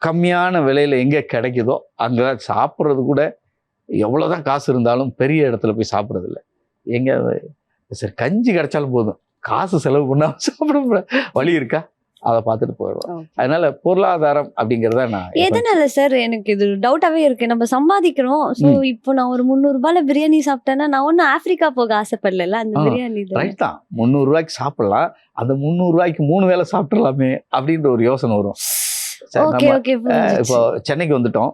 கம்மியான விலையில எங்கே கிடைக்குதோ அங்கே சாப்பிட்றது கூட, எவ்வளோதான் காசு இருந்தாலும் பெரிய இடத்துல போய் சாப்பிட்றது இல்லை. எங்கேயாவது சரி கஞ்சி கிடைச்சாலும் போதும், காசு செலவு பண்ணாமல் சாப்பிட வழி இருக்கா, அதை பார்த்துட்டு போயிடுவோம். அதனால பொருளாதாரம் அப்படிங்கிறத நான் எதனால சார் எனக்கு இது டவுட்டாவே இருக்கு. நம்ம சம்பாதிக்கிறோம், ஸோ இப்போ நான் ஒரு 300 ரூபாயில பிரியாணி சாப்பிட்டேன்னா நான் ஒன்னும் ஆப்பிரிக்கா போக ஆசைப்படல. அந்த பிரியாணி ரைட் தான், 300 ரூபாய்க்கு சாப்பிடலாம், அந்த 300 ரூபாய்க்கு 3 வேளை சாப்பிடலாமே அப்படின்ற ஒரு யோசனை வரும். இப்போ சென்னைக்கு வந்துட்டோம்,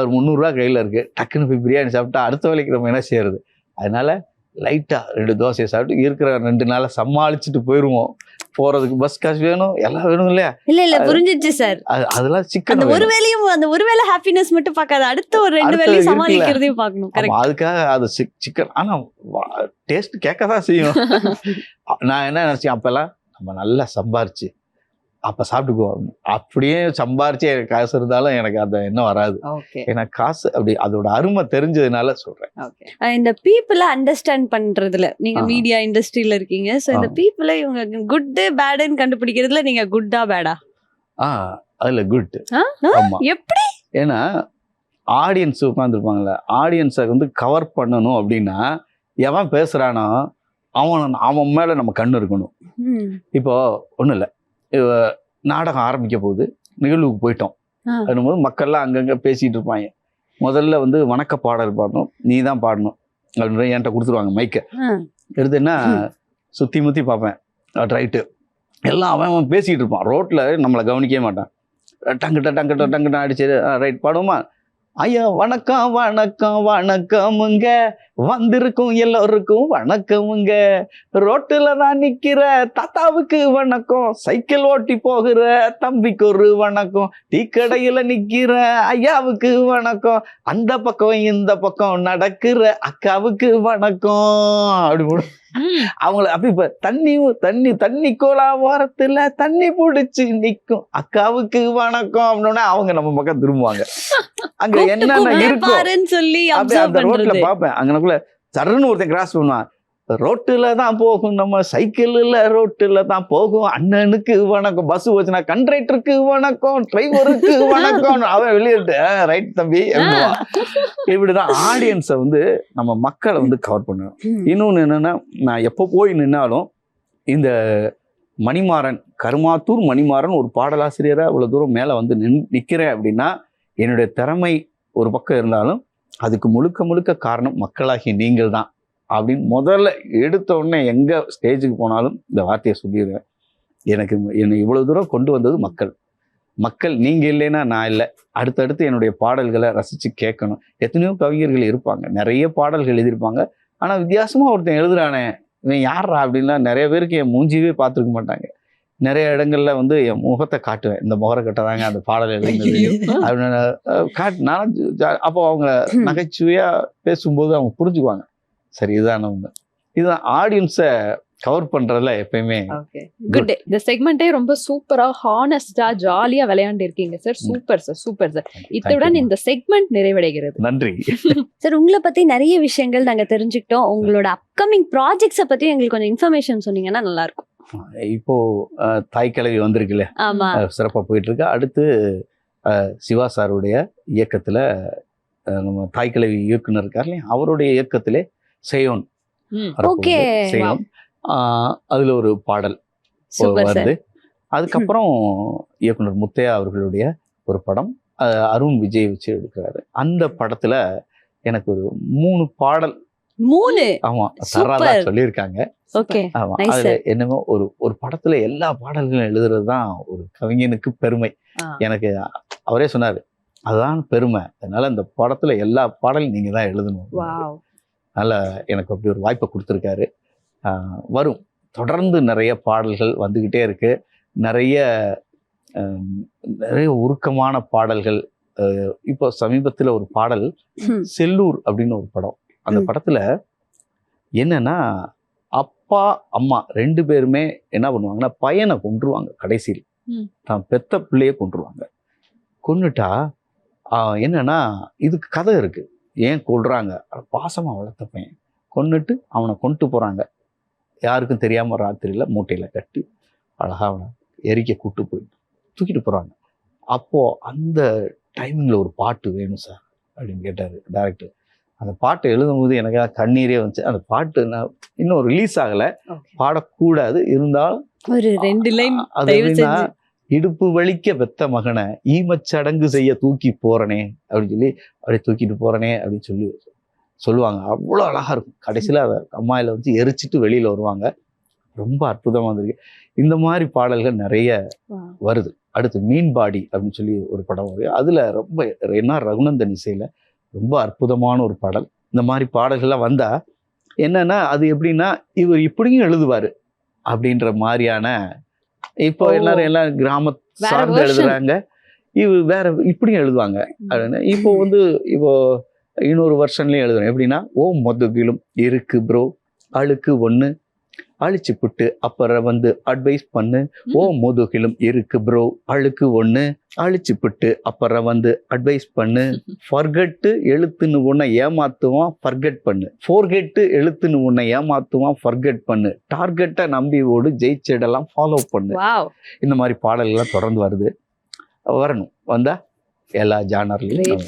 ஒரு 300 ரூபாய் கையில இருக்கு, டக்குன்னு போய் பிரியாணி சாப்பிட்டா அடுத்த வேலைக்கு நம்ம என்ன செய்யறது? அதனால லைட்டா 2 தோசையை சாப்பிட்டு இருக்கிற 2 நாளை சமாளிச்சுட்டு போயிருவோம். போறதுக்கு பஸ் காசு வேணும், எல்லாம் வேணும் இல்லையா? இல்ல புரிஞ்சிச்சு சார். அதெல்லாம் சிக்கன், ஒரு வேளை ஹாப்பினஸ் மட்டும் பார்க்காத, அடுத்த ஒரு 2 வேளையும் சமாளிக்கிறதையும் பார்க்கணும். அதுக்காக அது சிக்கன். ஆனா டேஸ்ட் கேட்கதான் செய்யும். நான் என்ன நினைச்சேன், அப்பெல்லாம் நம்ம நல்லா சம்பாரிச்சு அப்ப சாப்பிட்டுக்குவோம். அப்படியே சம்பாரிச்சு எனக்கு காசு இருந்தாலும் எனக்கு அந்த எண்ணம் வராது. ஏன்னா காசு அப்படி அதோட அருமை தெரிஞ்சதுனால சொல்றேன். இந்த பீப்புளை அண்டர்ஸ்டாண்ட் பண்றதுல நீங்க மீடியா இண்டஸ்ட்ரியில இருக்கீங்க, சோ இந்த பீப்புளை இவங்க குட் பேட்னு கண்டுபிடிக்கிறதுல நீங்க குட்டா பேடா? அதுல குட். எப்படி? ஏன்னா ஆடியன்ஸ் உட்காந்துருப்பாங்கல்ல, ஆடியன்ஸை வந்து கவர் பண்ணணும் அப்படின்னா எவன் பேசுறானோ அவன் மேல நம்ம கண்ணு இருக்கணும். இப்போ ஒண்ணும் இல்லை, நாடகம் ஆரம்பிக்க போகுது, நிகழ்வுக்கு போயிட்டோம் அப்படின்போது மக்கள்லாம் அங்கங்க பேசிட்டு இருப்பாங்க. முதல்ல வந்து வணக்க பாடல் பாடணும், நீ தான் பாடணும் அப்படின்ற என்கிட்ட கொடுத்துருவாங்க மைக்கை. எடுத்துன்னா சுத்தி முத்தி பார்ப்பேன், ரைட்டு எல்லாம் அவன் பேசிட்டு இருப்பான். ரோட்ல நம்மளை கவனிக்கவே மாட்டான். டங்கிட்ட அடிச்சு ரைட் பாடுவோமா, ஐயா வணக்கம் வணக்கம் வணக்கமுங்க வந்திருக்கும் எல்லோருக்கும் வணக்கமுங்க. ரோட்டுல தான் நிக்கிற தாத்தாவுக்கு வணக்கம், சைக்கிள் ஓட்டி போகிற தம்பிக்கு ஒரு வணக்கம், டீ கடையில நிக்கிற ஐயாவுக்கு வணக்கம், அந்த பக்கம் இந்த பக்கம் நடக்கிற அக்காவுக்கு வணக்கம். அப்படி போடும் அவங்கள. அப்படி இப்ப தண்ணி கோலா ஓரத்துல தண்ணி பிடிச்சு நிக்கும் அக்காவுக்கு வணக்கம் அப்படின்னா அவங்க நம்ம பக்கம் திரும்புவாங்க. அங்க என்னென்ன இருக்கும் பாருன்னு சொல்லி அப்படியே அந்த observe ரோட்ல பண்றது. பாப்பேன். அங்கனக்குள்ள சரன்னு ஒருத்தன் கிராஸ் பண்ணுவான். ரோட்டுல தான் போகும் நம்ம சைக்கிள்ல, ரோட்டுல தான் போகும் அண்ணனுக்கு வணக்கம், பஸ் போச்சுன்னா கண்ட்ரைட்டருக்கு வணக்கம், டிரைவருக்கு வணக்கம். அவன் வெளியிட்டு ரைட் தம்பி அப்படின்னுவான். இப்படிதான் ஆடியன்ஸை வந்து நம்ம மக்களை வந்து கவர் பண்ணுவோம். இன்னொன்னு என்னன்னா, நான் எப்போ போய் நின்னாலும் இந்த மணிமாறன், கருமாத்தூர் மணிமாறன் ஒரு பாடலாசிரியரா இவ்வளவு தூரம் மேல வந்து நிக்கிறேன் அப்படின்னா என்னுடைய திறமை ஒரு பக்கம் இருந்தாலும் அதுக்கு முழுக்க முழுக்க காரணம் மக்களாகிய நீங்கள் தான் அப்படின்னு முதல்ல எடுத்த உடனே எங்க ஸ்டேஜுக்கு போனாலும் இந்த வார்த்தையை சொல்லிடுவேன். என்னை இவ்வளவு தூரம் கொண்டு வந்தது மக்கள். நீங்க இல்லைன்னா நான் இல்லை. அடுத்தடுத்து என்னுடைய பாடல்களை ரசிச்சு கேட்கணும். எத்தனையோ கவிஞர்கள் இருப்பாங்க, நிறைய பாடல்கள் எழுதியிருப்பாங்க. ஆனா வித்தியாசமா ஒருத்தன் எழுதுறானே இவன் யாரா அப்படின்லாம் நிறைய பேருக்கு என் மூஞ்சியவே பார்த்துருக்க மாட்டாங்க. நிறைய இடங்கள்ல வந்து என் முகத்தை காட்டுவேன், இந்த முகரை கட்டதாங்க அந்த பாடல் எழுதுனது அப்படின்னு நானும். அப்போ அவங்க நகைச்சுவையா பேசும்போது அவங்க புரிஞ்சுக்குவாங்க, சரி இதுதான் ஒண்ணு. இதுதான் ஆடியன்ஸை கவர் பண்றதுல எப்பயுமே குட். இந்த செக்மெண்டே ரொம்ப சூப்பரா ஹானஸ்டா ஜாலியா விளையாண்டு இருக்கீங்க sir. Super sir, super sir. இத்துடன் இந்த செக்மெண்ட் நிறைவடைகிறது. நன்றி சார். உங்களை பத்தி நிறைய விஷயங்கள் நாங்க தெரிஞ்சுக்கிட்டோம். உங்களோட அப்கமிங் ப்ராஜெக்ட்ஸை பத்தி எங்களுக்கு கொஞ்சம் இன்ஃபர்மேஷன் சொன்னீங்கன்னா நல்லா இருக்கும். இப்போ தாய் கிழவி வந்திருக்குல்ல, சிறப்பா போயிட்டு இருக்கு. அடுத்து சிவா சாருடைய இயக்கத்துல நம்ம தாய் கிழவி இயக்குனர் இருக்கார் இல்லையா, அவருடைய இயக்கத்திலே செய்யோன். அதுல ஒரு பாடல் வருது. அதுக்கப்புறம் இயக்குனர் முத்தையா அவர்களுடைய ஒரு படம் அருண் விஜய் வச்சு எடுக்கிறாரு. அந்த படத்துல எனக்கு ஒரு 3 பாடல் ஆமா தர்றதா சொல்லியிருக்காங்க. ஆமா, அதுல என்னமோ ஒரு படத்துல எல்லா பாடல்களும் எழுதுறதுதான் ஒரு கவிஞனுக்கு பெருமை. எனக்கு அவரே சொன்னாரு அதுதான் பெருமை, அதனால இந்த படத்துல எல்லா பாடலும் நீங்க தான் எழுதணும். அதனால எனக்கு அப்படி ஒரு வாய்ப்பை கொடுத்துருக்காரு. வரும் தொடர்ந்து நிறைய பாடல்கள் வந்துகிட்டே இருக்கு. நிறைய உருக்கமான பாடல்கள். இப்போ சமீபத்துல ஒரு பாடல் செல்லூர் அப்படின்னு ஒரு படம். அந்த படத்துல என்னன்னா அப்பா அம்மா 2 பேருமே என்ன பண்ணுவாங்கன்னா பையனை கொன்றுவாங்க. கடைசியில் தான் பெத்த பிள்ளைய கொன்றுவாங்க. கொன்னுட்டா என்னன்னா இதுக்கு கதை இருக்கு, ஏன் கொல்றாங்க. பாசமா வளர்த்த பையன் கொன்னுட்டு அவனை கொண்டு போறாங்க. யாருக்கும் தெரியாம ராத்திரியில மூட்டையில கட்டி அழகா அவனை எரிக்க கூட்டு போய் தூக்கிட்டு போறாங்க. அப்போ அந்த டைமிங்ல ஒரு பாட்டு வேணும் சார் அப்படின்னு கேட்டாரு டைரக்டர். அந்த பாட்டை எழுதும்போது எனக்கு கண்ணீரே வந்துச்சு. அந்த பாட்டு நான் இன்னும் ரிலீஸ் ஆகல, பாடக்கூடாது, இருந்தாலும் ஒரு 2 லைன் அது எப்படின்னா, இடுப்பு வலிக்க பெத்த மகனை ஈமச்சடங்கு செய்ய தூக்கி போறனே அப்படின்னு சொல்லி அப்படியே தூக்கிட்டு போறனே அப்படின்னு சொல்லி சொல்லுவாங்க. அவ்வளோ அழகா இருக்கும். கடைசியில் அதை அம்மாயில வந்து எரிச்சிட்டு வெளியில வருவாங்க. ரொம்ப அற்புதமா வந்திருக்கு. இந்த மாதிரி பாடல்கள் நிறைய வருது. அடுத்து மீன்பாடி அப்படின்னு சொல்லி ஒரு படம் வருது. அதுல ரொம்ப என்ன ரகுநந்தன் இசையில ரொம்ப அற்புதமான ஒரு பாடல். இந்த மாதிரி பாடல்கள்லாம் வந்தா என்னன்னா அது எப்படின்னா இவர் இப்படியும் எழுதுவாரு அப்படின்ற மாதிரியான, இப்போ எல்லாம் கிராம சார்ந்து எழுதுறாங்க, இவர் வேற இப்படியும் எழுதுவாங்க அப்படின்னு. இப்போ வந்து இப்போ இன்னொரு வெர்ஷன்லயும் எழுதுறேன். எப்படின்னா ஓ மொதகிலும் இருக்கு ப்ரோ அழுக்கு 1 அழிச்சு புட்டு அப்புறம் வந்து அட்வைஸ் பண்ணு. ஓ முதுகிலும் இருக்கு ப்ரோ அழுக்கு 1 அழிச்சு புட்டு அப்புறம் வந்து அட்வைஸ் பண்ணு. ஃபர்கெட்டு எழுத்துன்னு உன்னை ஏமாத்துவான் ஃபர்கெட் பண்ணு. ஃபோர்கெட்டு எழுத்துன்னு உன்னை ஏமாத்துவான் ஃபர்கெட் பண்ணு. டார்கெட்டை நம்பி ஓடு ஜெயிச்சிடலாம் ஃபாலோ பண்ணு. இந்த மாதிரி பாடல்கள்லாம் தொடர்ந்து வருது, வரணும். வந்தா எல்லா ஜானர்லயும்.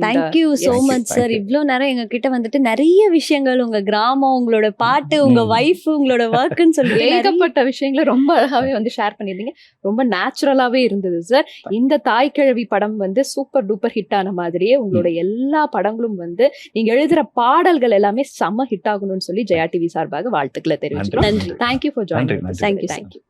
Thank you so much sir. இவ்வளோ நேரம் எங்க கிட்ட வந்துட்டு நிறைய விஷயங்கள், உங்க கிராமம், உங்களோட பாட்டு, உங்க வைஃப், உங்களோட ஒர்க்னு சொல்லி ஏகப்பட்ட விஷயங்களை ரொம்ப அழகாவே வந்து ஷேர் பண்ணிருந்தீங்க. ரொம்ப நேச்சுரலாவே இருந்தது சார். இந்த தாய் கிழவி படம் வந்து சூப்பர் டூப்பர் ஹிட் ஆன மாதிரியே உங்களோட எல்லா படங்களும் வந்து நீங்க எழுதுற பாடல்கள் எல்லாமே செம்ம ஹிட் ஆகணும்னு சொல்லி ஜெயா டிவி சார்பாக வாழ்த்துக்களை தெரிவிச்சுக்கிறோம். நன்றி. Thank you for joining. தேங்க்யூ.